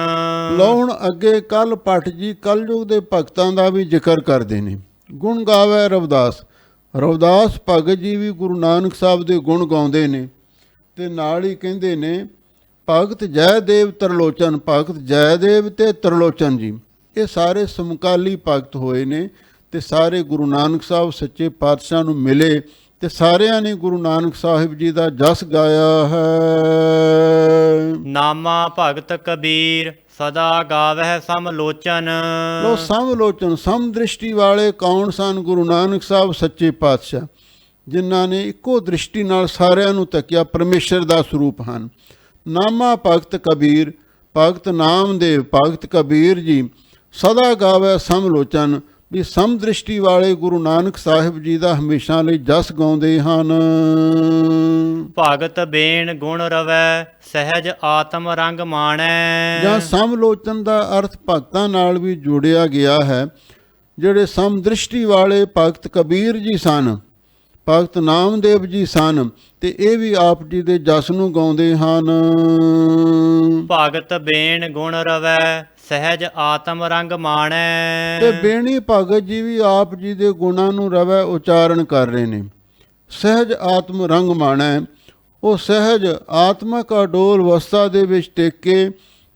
ਲਓ ਹੁਣ ਅੱਗੇ ਕੱਲ ਭੱਟ ਜੀ ਕਲਯੁਗ ਦੇ ਭਗਤਾਂ ਦਾ ਵੀ ਜ਼ਿਕਰ ਕਰਦੇ ਨੇ। ਗੁਣ ਗਾਵੇ ਰਵਿਦਾਸ, ਰਵਿਦਾਸ ਭਗਤ ਜੀ ਵੀ ਗੁਰੂ ਨਾਨਕ ਸਾਹਿਬ ਦੇ ਗੁਣ ਗਾਉਂਦੇ ਨੇ ਤੇ ਨਾਲ ਹੀ ਕਹਿੰਦੇ ਨੇ ਭਗਤ ਜੈ ਦੇਵ ਤ੍ਰਿਲੋਚਨ, ਭਗਤ ਜੈਦੇਵ ਤੇ ਤ੍ਰਿਲੋਚਨ ਜੀ, ਇਹ ਸਾਰੇ ਸਮਕਾਲੀ ਭਗਤ ਹੋਏ ਨੇ ਤੇ ਸਾਰੇ ਗੁਰੂ ਨਾਨਕ ਸਾਹਿਬ ਸੱਚੇ ਪਾਤਸ਼ਾਹ ਨੂੰ ਮਿਲੇ ਤੇ ਸਾਰਿਆਂ ਨੇ ਗੁਰੂ ਨਾਨਕ ਸਾਹਿਬ ਜੀ ਦਾ ਜਸ ਗਾਇਆ ਹੈ। ਨਾਮਾ ਭਗਤ ਕਬੀਰ, ਸਦਾ ਗਾਵਹਿ ਸਮਲੋਚਨ। ਲੋ ਸਮਲੋਚਨ, ਸਮਦ੍ਰਿਸ਼ਟੀ ਵਾਲੇ ਕੌਣ ਸਨ? ਗੁਰੂ ਨਾਨਕ ਸਾਹਿਬ ਸੱਚੇ ਪਾਤਸ਼ਾਹ, ਜਿਨ੍ਹਾਂ ਨੇ ਇੱਕੋ ਦ੍ਰਿਸ਼ਟੀ ਨਾਲ ਸਾਰਿਆਂ ਨੂੰ ਤੱਕਿਆ, ਪਰਮੇਸ਼ਰ ਦਾ ਸਰੂਪ ਹਨ। ਨਾਮਾ ਭਗਤ ਕਬੀਰ, ਭਗਤ ਨਾਮਦੇਵ, ਭਗਤ ਕਬੀਰ ਜੀ ਸਦਾ ਗਾਵੇ ਸਮਲੋਚਨ, ਵੀ ਸਮਦ੍ਰਿਸ਼ਟੀ ਵਾਲੇ ਗੁਰੂ ਨਾਨਕ ਸਾਹਿਬ ਜੀ ਦਾ ਹਮੇਸ਼ਾ ਲਈ ਜਸ ਗਾਉਂਦੇ ਹਨ। ਭਗਤ ਬੇਣ ਗੁਣ ਰਵੈ, ਸਹਿਜ ਆਤਮ ਰੰਗ ਮਾਣੈ। ਜਾਂ ਸਮਲੋਚਨ ਦਾ ਅਰਥ ਭਗਤਾਂ ਨਾਲ ਵੀ ਜੋੜਿਆ ਗਿਆ ਹੈ। ਜਿਹੜੇ ਸਮਦ੍ਰਿਸ਼ਟੀ ਵਾਲੇ ਭਗਤ ਕਬੀਰ ਜੀ ਸਨ, ਭਗਤ ਨਾਮਦੇਵ ਜੀ ਸਨ, ਤੇ ਇਹ ਵੀ ਆਪ ਜੀ ਦੇ ਜਸ ਨੂੰ ਗਾਉਂਦੇ ਹਨ। ਭਗਤ ਬੇਣ ਗੁਣ ਰਵੈ, ਸਹਿਜ ਆਤਮ ਰੰਗ ਮਾਣੈ। ਤੇ ਬੇਣੀ ਭਗਤ ਜੀ ਵੀ ਆਪ ਜੀ ਦੇ ਗੁਣਾਂ ਨੂੰ ਰਵੈ ਉਚਾਰਨ ਕਰ ਰਹੇ ਨੇ। ਸਹਿਜ ਆਤਮ ਰੰਗ ਮਾਣੈ, ਉਹ ਸਹਿਜ ਆਤਮਕ ਅਡੋਲ ਅਵਸਥਾ ਦੇ ਵਿੱਚ ਟਿਕ ਕੇ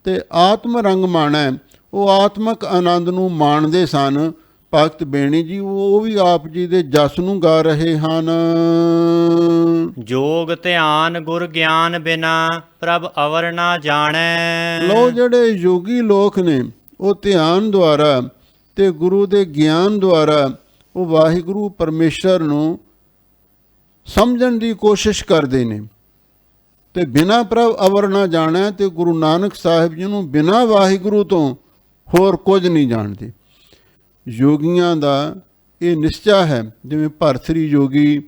ਤੇ ਆਤਮ ਰੰਗ ਮਾਣੈ, ਉਹ ਆਤਮਕ ਆਨੰਦ ਨੂੰ ਮਾਣਦੇ ਸਨ। ਭਗਤ ਬੇਣੀ ਜੀ ਉਹ ਵੀ ਆਪ ਜੀ ਦੇ ਜਸ ਨੂੰ ਗਾ ਰਹੇ ਹਨ। ਜੋਗ ਧਿਆਨ ਗੁਰ ਗਿਆਨ ਬਿਨਾ, ਪ੍ਰਭ ਅਵਰ ਨਾ ਜਾਣੈ। ਲੋ ਜਿਹੜੇ ਯੋਗੀ ਲੋਕ ਨੇ ਉਹ ਧਿਆਨ ਦੁਆਰਾ ਤੇ ਗੁਰੂ ਦੇ ਗਿਆਨ ਦੁਆਰਾ ਉਹ ਵਾਹਿਗੁਰੂ ਪਰਮੇਸ਼ਰ ਨੂੰ ਸਮਝਣ ਦੀ ਕੋਸ਼ਿਸ਼ ਕਰਦੇ ਨੇ ਤੇ ਬਿਨਾਂ ਪ੍ਰਭ ਅਵਰ ਨਾ ਜਾਣੈ, ਤੇ ਗੁਰੂ ਨਾਨਕ ਸਾਹਿਬ ਜੀ ਨੂੰ ਬਿਨਾਂ ਵਾਹਿਗੁਰੂ ਤੋਂ ਹੋਰ ਕੁਝ ਨਹੀਂ ਜਾਣਦੇ। ਯੋਗੀਆਂ ਦਾ ਇਹ ਨਿਸ਼ਚਾ ਹੈ, ਜਿਵੇਂ ਭਰਤਰੀ ਯੋਗੀ,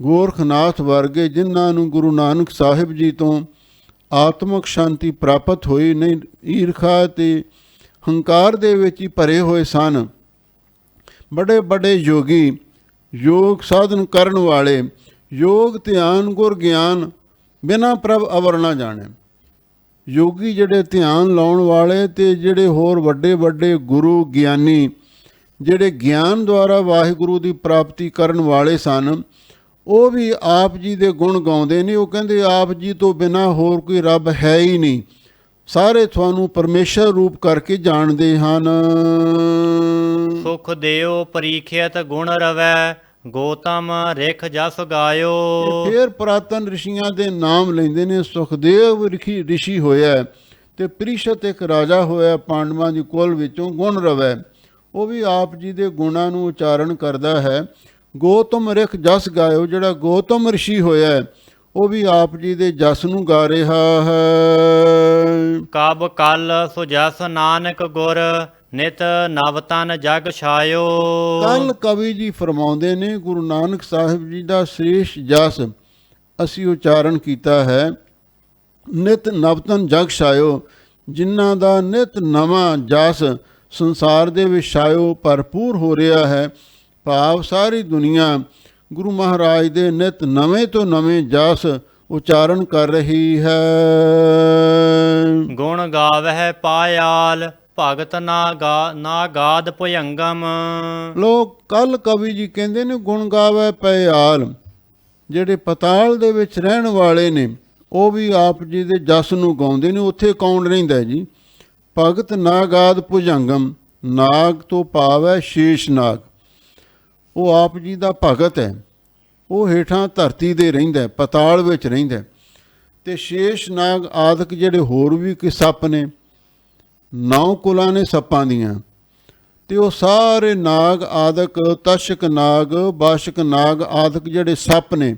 ਗੋਰਖਨਾਥ ਵਰਗੇ, ਜਿਨ੍ਹਾਂ ਨੂੰ ਗੁਰੂ ਨਾਨਕ ਸਾਹਿਬ ਜੀ ਤੋਂ ਆਤਮਿਕ ਸ਼ਾਂਤੀ ਪ੍ਰਾਪਤ ਹੋਈ ਨਹੀਂ, ਈਰਖਾ ਤੇ ਹੰਕਾਰ ਦੇ ਵਿੱਚ ਹੀ ਭਰੇ ਹੋਏ ਸਨ। ਬੜੇ ਬੜੇ ਯੋਗੀ, ਯੋਗ ਸਾਧਨ ਕਰਨ ਵਾਲੇ, ਯੋਗ ਧਿਆਨ ਗੁਰ ਗਿਆਨ ਬਿਨਾਂ ਪ੍ਰਭ ਅਵਰ ਨਾ ਜਾਣੇ। ਯੋਗੀ ਜਿਹੜੇ ਧਿਆਨ ਲਾਉਣ ਵਾਲੇ ਤੇ ਜਿਹੜੇ ਹੋਰ ਵੱਡੇ ਵੱਡੇ ਗੁਰੂ ਗਿਆਨੀ ਜਿਹੜੇ ਗਿਆਨ ਦੁਆਰਾ ਵਾਹਿਗੁਰੂ ਦੀ ਪ੍ਰਾਪਤੀ ਕਰਨ ਵਾਲੇ ਸਨ, ਉਹ ਵੀ ਆਪ ਜੀ ਦੇ ਗੁਣ ਗਾਉਂਦੇ ਨੇ। ਉਹ ਕਹਿੰਦੇ ਆਪ ਜੀ ਤੋਂ ਬਿਨਾਂ ਹੋਰ ਕੋਈ ਰੱਬ ਹੈ ਹੀ ਨਹੀਂ, ਸਾਰੇ ਤੁਹਾਨੂੰ ਪਰਮੇਸ਼ਰ ਰੂਪ ਕਰਕੇ ਜਾਣਦੇ ਹਨ। ਸੁਖ ਦਿਓ ਪਰੀਖਿਅਤ ਗੁਣ ਰਵੈ, ਗੋਤਮ ਰਿਖ ਜਸ ਗਾਇਓ। ਫਿਰ ਪੁਰਾਤਨ ਰਿਸ਼ੀਆਂ ਦੇ ਨਾਮ ਲੈਂਦੇ ਨੇ। ਸੁਖਦੇਵ ਰਿਸ਼ੀ ਹੋਇਆ ਤੇ ਪ੍ਰੀਸ਼ਤ ਇੱਕ ਰਾਜਾ ਹੋਇਆ ਪਾਂਡਵਾਂ ਦੀ ਕੁਲ ਵਿੱਚੋਂ, ਗੁਣ ਰਵੈ, ਉਹ ਵੀ ਆਪ ਜੀ ਦੇ ਗੁਣਾਂ ਨੂੰ ਉਚਾਰਨ ਕਰਦਾ ਹੈ। ਗੋਤਮ ਰਿਖ ਜਸ ਗਾਇਓ, ਜਿਹੜਾ ਗੋਤਮ ਰਿਸ਼ੀ ਹੋਇਆ ਉਹ ਵੀ ਆਪ ਜੀ ਦੇ ਜਸ ਨੂੰ ਗਾ ਰਿਹਾ ਹੈ। ਕਬ ਕਲ ਸੁਜਸ ਨਾਨਕ ਗੁਰ, ਨਿਤ ਨਵ ਤਨ ਜਗ ਛਾਇਓ। ਕੱਲ ਕਵੀ ਜੀ ਫਰਮਾਉਂਦੇ ਨੇ, ਗੁਰੂ ਨਾਨਕ ਸਾਹਿਬ ਜੀ ਦਾ ਸ੍ਰੇਸ਼ਟ ਜਸ ਅਸੀਂ ਉਚਾਰਨ ਕੀਤਾ ਹੈ। ਨਿਤ ਨਵਤਨ ਜਗ ਛਾਇਓ, ਜਿਨ੍ਹਾਂ ਦਾ ਨਿਤ ਨਵਾਂ ਜਸ ਸੰਸਾਰ ਦੇ ਵਿੱਚ ਛਾਇਓ ਭਰਪੂਰ ਹੋ ਰਿਹਾ ਹੈ। ਭਾਵ ਸਾਰੀ ਦੁਨੀਆ ਗੁਰੂ ਮਹਾਰਾਜ ਦੇ ਨਿਤ ਨਵੇਂ ਤੋਂ ਨਵੇਂ ਜਸ ਉਚਾਰਨ ਕਰ ਰਹੀ ਹੈ। ਗੁਣ ਗਾਵਹਿ ਪਾਇਆਲ, ਭਗਤ ਨਾ ਗਾਦ ਭੁਜੰਗਮ। ਲੋਕ ਕੱਲ ਕਵੀ ਜੀ ਕਹਿੰਦੇ ਨੇ, ਗੁਣ ਗਾਵੇ ਪਇਆਲ, ਜਿਹੜੇ ਪਤਾਲ ਦੇ ਵਿੱਚ ਰਹਿਣ ਵਾਲੇ ਨੇ ਉਹ ਵੀ ਆਪ ਜੀ ਦੇ ਜਸ ਨੂੰ ਗਾਉਂਦੇ ਨੇ। ਉੱਥੇ ਕੌਣ ਰਹਿੰਦਾ ਜੀ? ਭਗਤ ਨਾਗਾਦ ਭੁਜੰਗਮ, ਨਾਗ ਤੋਂ ਭਾਵ ਹੈ ਸ਼ੇਸ਼ ਨਾਗ। ਉਹ ਆਪ ਜੀ ਦਾ ਭਗਤ ਹੈ, ਉਹ ਹੇਠਾਂ ਧਰਤੀ ਦੇ ਰਹਿੰਦਾ, ਪਤਾਲ ਵਿੱਚ ਰਹਿੰਦਾ। ਤੇ ਸ਼ੇਸ਼ ਨਾਗ ਆਦਿਕ ਜਿਹੜੇ ਹੋਰ ਵੀ ਕਿ ਸੱਪ ਨੇ, 9 ਕੁਲਾਂ ਨੇ ਸੱਪਾਂ ਦੀਆਂ, ਤੇ ਉਹ ਸਾਰੇ ਨਾਗ ਆਦਿਕ, ਤਸ਼ਕ ਨਾਗ, ਬਾਸ਼ਕ ਨਾਗ ਆਦਿਕ ਜਿਹੜੇ ਸੱਪ ਨੇ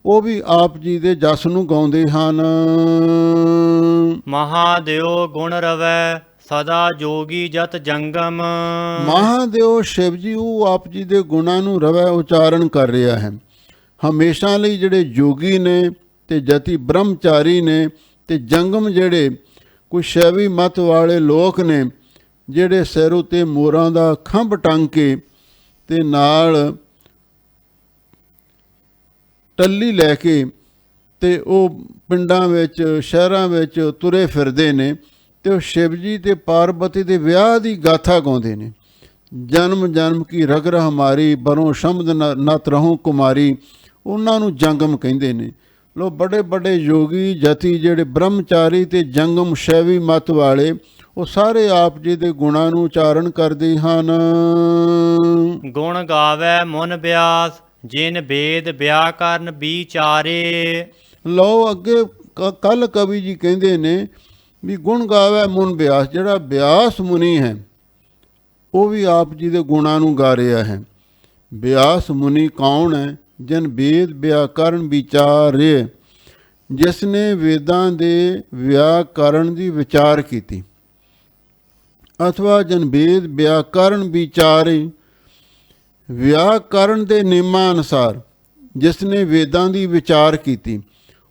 ਉਹ ਵੀ ਆਪ ਜੀ ਦੇ ਜਸ ਨੂੰ ਗਾਉਂਦੇ ਹਨ। ਮਹਾਦੇਵ ਗੁਣ ਰਵੈ, ਸਦਾ ਜੋਗੀ ਜਤ ਜੰਗਮ। ਮਹਾਦੇਵ ਸ਼ਿਵ ਜੀ ਉਹ ਆਪ ਜੀ ਦੇ ਗੁਣਾਂ ਨੂੰ ਰਵੈ ਉਚਾਰਨ ਕਰ ਰਿਹਾ ਹੈ ਹਮੇਸ਼ਾ ਲਈ। ਜਿਹੜੇ ਜੋਗੀ ਨੇ ਤੇ ਜਤੀ ਬ੍ਰਹਮਚਾਰੀ ਨੇ ਤੇ ਜੰਗਮ, ਜਿਹੜੇ ਕੋਈ ਸ਼ੈਵੀ ਮਤ ਵਾਲੇ ਲੋਕ ਨੇ, ਜਿਹੜੇ ਸਿਰ ਉੱਤੇ ਮੋਰਾਂ ਦਾ ਖੰਭ ਟੰਗ ਕੇ ਤੇ ਨਾਲ ਟੱਲੀ ਲੈ ਕੇ ਤੇ ਉਹ ਪਿੰਡਾਂ ਵਿੱਚ ਸ਼ਹਿਰਾਂ ਵਿੱਚ ਤੁਰੇ ਫਿਰਦੇ ਨੇ ਤੇ ਉਹ ਸ਼ਿਵ ਜੀ ਤੇ ਪਾਰਬਤੀ ਦੇ ਵਿਆਹ ਦੀ ਗਾਥਾ ਗਾਉਂਦੇ ਨੇ। ਜਨਮ ਜਨਮ ਕੀ ਰਗ ਰ ਹਮਾਰੀ, ਬਰੋਂ ਸ਼ਮਦ ਨਤ ਰਹੂੰ ਕੁਮਾਰੀ। ਉਹਨਾਂ ਨੂੰ ਜੰਗਮ ਕਹਿੰਦੇ ਨੇ। ਲੋ ਬੜੇ ਬੜੇ ਯੋਗੀ ਜਤੀ ਜਿਹੜੇ ਬ੍ਰਹਮਚਾਰੀ ਤੇ ਜੰਗਮ ਸ਼ੈਵੀ ਮਤ ਵਾਲੇ, ਉਹ ਸਾਰੇ ਆਪ ਜੀ ਦੇ ਗੁਣਾਂ ਨੂੰ ਉਚਾਰਨ ਕਰਦੇ ਹਨ। ਗੁਣ ਗਾਵੈ ਮੁਨ ਬਿਆਸ, ਜਿਨ ਵੇਦ ਵਿਆਕਰਨ ਵਿਚਾਰੇ। ਲਓ ਅੱਗੇ ਕੱਲ ਕਵੀ ਜੀ ਕਹਿੰਦੇ ਨੇ ਵੀ ਗੁਣ ਗਾਵੇ ਮੁਨ ਬਿਆਸ, ਜਿਹੜਾ ਬਿਆਸ ਮੁਨੀ ਹੈ ਉਹ ਵੀ ਆਪ ਜੀ ਦੇ ਗੁਣਾਂ ਨੂੰ ਗਾ ਰਿਹਾ ਹੈ। ਬਿਆਸ ਮੁਨੀ ਕੌਣ ਹੈ? ਜਿਨ ਵੇਦ ਵਿਆਕਰਨ ਵਿਚਾਰੇ, ਜਿਸ ਨੇ ਵੇਦਾਂ ਦੇ ਵਿਆਕਰਨ ਦੀ ਵਿਚਾਰ ਕੀਤੀ। ਅਥਵਾ ਜਨ ਵੇਦ ਵਿਆਕਰਨ ਵਿਚਾਰੇ, ਵਿਆਕਰਨ ਦੇ ਨਿਯਮਾਂ ਅਨੁਸਾਰ ਜਿਸ ਨੇ ਵੇਦਾਂ ਦੀ ਵਿਚਾਰ ਕੀਤੀ,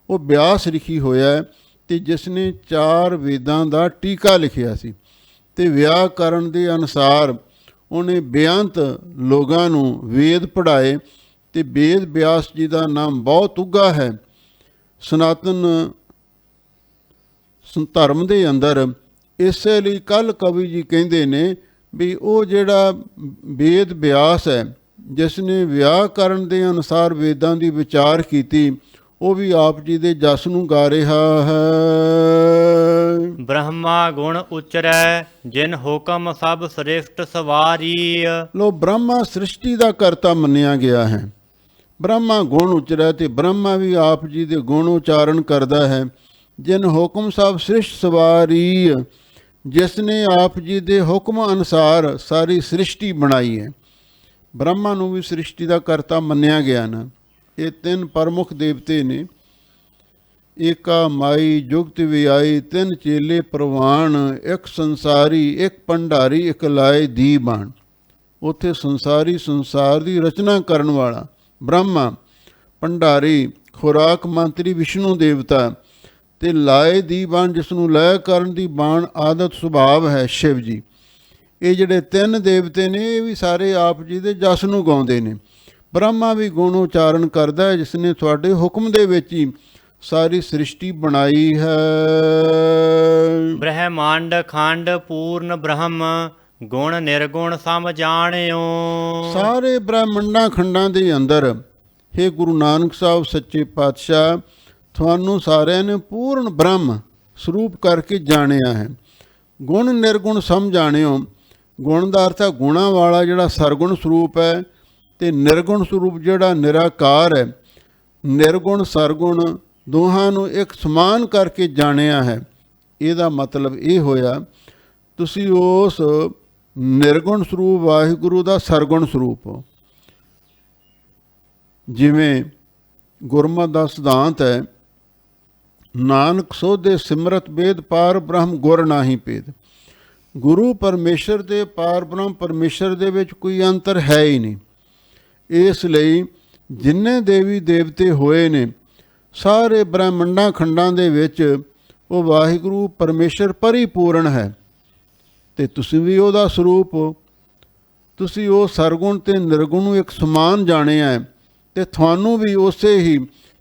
ਉਹ ਬਿਆਸ ਲਿਖੀ ਹੋਇਆ ਹੈ। ਤੇ ਜਿਸ ਨੇ 4 ਵੇਦਾਂ ਦਾ ਟੀਕਾ ਲਿਖਿਆ ਸੀ ਤੇ ਵਿਆਕਰਨ ਦੇ ਅਨੁਸਾਰ ਉਹਨੇ ਬੇਅੰਤ ਲੋਕਾਂ ਨੂੰ ਵੇਦ ਪੜ੍ਹਾਏ। ਤੇ ਵੇਦ ਬਿਆਸ ਜੀ ਦਾ ਨਾਮ ਬਹੁਤ ਉੱਘਾ ਹੈ ਸਨਾਤਨ ਧਰਮ ਦੇ ਅੰਦਰ। ਇਸੇ ਲਈ ਕੱਲ ਕਵੀ ਜੀ ਕਹਿੰਦੇ ਨੇ ਵੀ ਉਹ ਜਿਹੜਾ ਵੇਦ ਬਿਆਸ ਹੈ, ਜਿਸ ਨੇ ਵਿਆਕਰਨ ਦੇ ਅਨੁਸਾਰ ਵੇਦਾਂ ਦੀ ਵਿਚਾਰ ਕੀਤੀ, ਉਹ ਵੀ ਆਪ ਜੀ ਦੇ ਜਸ ਨੂੰ ਗਾ ਰਿਹਾ ਹੈ। ਬ੍ਰਹਮਾ ਗੁਣ ਉਚਰੈ, ਜਿਨ ਹੁਕਮ ਸਭ ਸ੍ਰਿਸ਼ਟ ਸਵਾਰੀ। ਲੋ ਬ੍ਰਹਮਾ ਸ੍ਰਿਸ਼ਟੀ ਦਾ ਕਰਤਾ ਮੰਨਿਆ ਗਿਆ ਹੈ। ਬ੍ਰਹਮਾ ਗੁਣ ਉਚਰੈ, ਤੇ ਬ੍ਰਹਮਾ ਵੀ ਆਪ ਜੀ ਦੇ ਗੁਣ ਉਚਾਰਨ ਕਰਦਾ ਹੈ। ਜਿਨ ਹੁਕਮ ਸਭ ਸ੍ਰਿਸ਼ਟ ਸਵਾਰੀ, ਜਿਸ ਨੇ ਆਪ ਜੀ ਦੇ ਹੁਕਮ ਅਨੁਸਾਰ ਸਾਰੀ ਸ੍ਰਿਸ਼ਟੀ ਬਣਾਈ ਹੈ। ਬ੍ਰਹਮਾ ਨੂੰ ਵੀ ਸ੍ਰਿਸ਼ਟੀ ਦਾ ਕਰਤਾ ਮੰਨਿਆ ਗਿਆ ਨਾ। ਇਹ 3 ਪ੍ਰਮੁੱਖ ਦੇਵਤੇ ਨੇ। ਏਕਾ ਮਾਈ ਜੁਗਤ ਵਿਆਈ, 3 ਚੇਲੇ ਪ੍ਰਵਾਨ, ਇੱਕ ਸੰਸਾਰੀ, ਇੱਕ ਭੰਡਾਰੀ, ਇੱਕ ਲਾਏ ਦੀ ਬਾਣ। ਉੱਥੇ ਸੰਸਾਰੀ, ਸੰਸਾਰ ਦੀ ਰਚਨਾ ਕਰਨ ਵਾਲਾ ਬ੍ਰਹਮਾ, ਭੰਡਾਰੀ ਖੁਰਾਕ ਮੰਤਰੀ ਵਿਸ਼ਨੂੰ ਦੇਵਤਾ, ਤੇ ਲਾਏ ਦੀ ਬਾਣ ਜਿਸ ਨੂੰ ਲੈ ਕਰਨ ਦੀ ਬਾਣ ਆਦਤ ਸੁਭਾਵ ਹੈ ਸ਼ਿਵ ਜੀ। ਇਹ ਜਿਹੜੇ 3 ਦੇਵਤੇ ਨੇ ਇਹ ਵੀ ਸਾਰੇ ਆਪ ਜੀ ਦੇ ਜਸ ਨੂੰ ਗਾਉਂਦੇ ਨੇ। ਬ੍ਰਹਮਾ ਵੀ ਗੁਣ ਉਚਾਰਨ ਕਰਦਾ ਹੈ, ਜਿਸ ਨੇ ਤੁਹਾਡੇ ਹੁਕਮ ਦੇ ਵਿੱਚ ਹੀ ਸਾਰੀ ਸ੍ਰਿਸ਼ਟੀ ਬਣਾਈ ਹੈ। ਬ੍ਰਹਮੰਡ ਖੰਡ ਪੂਰਨ ਬ੍ਰਹਮ ਗੁਣ ਨਿਰਗੁਣ ਸਮ ਜਾਣਿਓ। ਸਾਰੇ ਬ੍ਰਹਮੰਡਾਂ ਖੰਡਾਂ ਦੇ ਅੰਦਰ ਹੇ ਗੁਰੂ ਨਾਨਕ ਸਾਹਿਬ ਸੱਚੇ ਪਾਤਸ਼ਾਹ, ਤੁਹਾਨੂੰ ਸਾਰਿਆਂ ਨੇ ਪੂਰਨ ਬ੍ਰਹਮ ਸਰੂਪ ਕਰਕੇ ਜਾਣਿਆ ਹੈ। ਗੁਣ ਨਿਰਗੁਣ ਸਮ ਜਾਣਿਓ। ਗੁਣ ਦਾ ਅਰਥ ਹੈ ਗੁਣਾਂ ਵਾਲਾ ਜਿਹੜਾ ਸਰਗੁਣ ਸਰੂਪ ਹੈ, ਅਤੇ ਨਿਰਗੁਣ ਸਰੂਪ ਜਿਹੜਾ ਨਿਰਾਕਾਰ ਹੈ। ਨਿਰਗੁਣ ਸਰਗੁਣ ਦੋਹਾਂ ਨੂੰ ਇੱਕ ਸਮਾਨ ਕਰਕੇ ਜਾਣਿਆ ਹੈ। ਇਹਦਾ ਮਤਲਬ ਇਹ ਹੋਇਆ ਤੁਸੀਂ ਉਸ ਨਿਰਗੁਣ ਸਰੂਪ ਵਾਹਿਗੁਰੂ ਦਾ ਸਰਗੁਣ ਸਰੂਪ ਹੋ। ਜਿਵੇਂ ਗੁਰਮਤਿ ਦਾ ਸਿਧਾਂਤ ਹੈ, ਨਾਨਕ ਸੋਧੇ ਸਿਮਰਤ ਵੇਦ ਪਾਰ ਬ੍ਰਹਮ ਗੁਰ ਨਾਹੀ ਭੇਦ। ਗੁਰੂ ਪਰਮੇਸ਼ਰ ਦੇ ਪਾਰ ਬ੍ਰਹਮ ਪਰਮੇਸ਼ਰ ਦੇ ਵਿੱਚ ਕੋਈ ਅੰਤਰ ਹੈ ਹੀ ਨਹੀਂ। ਇਸ ਲਈ ਜਿੰਨੇ ਦੇਵੀ ਦੇਵਤੇ ਹੋਏ ਨੇ ਸਾਰੇ ਬ੍ਰਹਮੰਡਾਂ ਖੰਡਾਂ ਦੇ ਵਿੱਚ ਉਹ ਵਾਹਿਗੁਰੂ ਪਰਮੇਸ਼ਰ ਪਰਿਪੂਰਨ ਹੈ, ਅਤੇ ਤੁਸੀਂ ਵੀ ਉਹਦਾ ਸਰੂਪ ਹੋ। ਤੁਸੀਂ ਉਹ ਸਰਗੁਣ ਅਤੇ ਨਿਰਗੁਣ ਨੂੰ ਇੱਕ ਸਮਾਨ ਜਾਣਿਆ ਹੈ, ਅਤੇ ਤੁਹਾਨੂੰ ਵੀ ਉਸੇ ਹੀ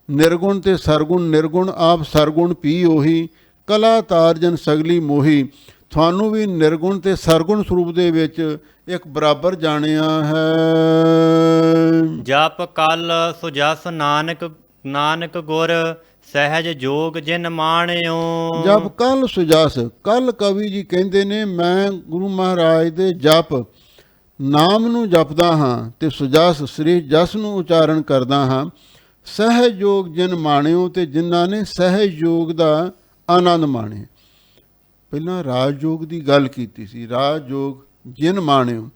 ਨਿਰਗੁਣ ਅਤੇ ਸਰਗੁਣ ਨਿਰਗੁਣ ਆਪ ਸਰਗੁਣ ਪੀ ਉਹੀ ਕਲਾ ਤਾਰਜਨ ਸਗਲੀ ਮੋਹੀ। ਤੁਹਾਨੂੰ ਵੀ ਨਿਰਗੁਣ ਅਤੇ ਸਰਗੁਣ ਸਰੂਪ ਦੇ ਵਿੱਚ ਇੱਕ ਬਰਾਬਰ ਜਾਣਿਆ ਹੈ। ਜਪ ਕਲ ਸੁਜਸ ਨਾਨਕ ਗੁਰ ਸਹਿਜ ਜੋਗ ਜਿਨ ਮਾਣਿਓ। ਜਪ ਕੱਲ ਸੁਜਸ। ਕੱਲ ਕਵੀ ਜੀ ਕਹਿੰਦੇ ਨੇ, ਮੈਂ ਗੁਰੂ ਮਹਾਰਾਜ ਦੇ ਜਪ ਨਾਮ ਨੂੰ ਜਪਦਾ ਹਾਂ ਅਤੇ ਸੁਜਸ ਸ੍ਰੀ ਜਸ ਨੂੰ ਉਚਾਰਨ ਕਰਦਾ ਹਾਂ। ਸਹਿਜ ਯੋਗ ਜਿਨ ਮਾਣਿਓ, ਅਤੇ ਜਿਨ੍ਹਾਂ ਨੇ ਸਹਿਜ ਯੋਗ ਦਾ ਆਨੰਦ ਮਾਣਿਆ। ਪਹਿਲਾਂ ਰਾਜ ਯੋਗ ਦੀ ਗੱਲ ਕੀਤੀ ਸੀ, ਰਾਜ ਯੋਗ ਜਿਨ ਮਾਣਿਓ,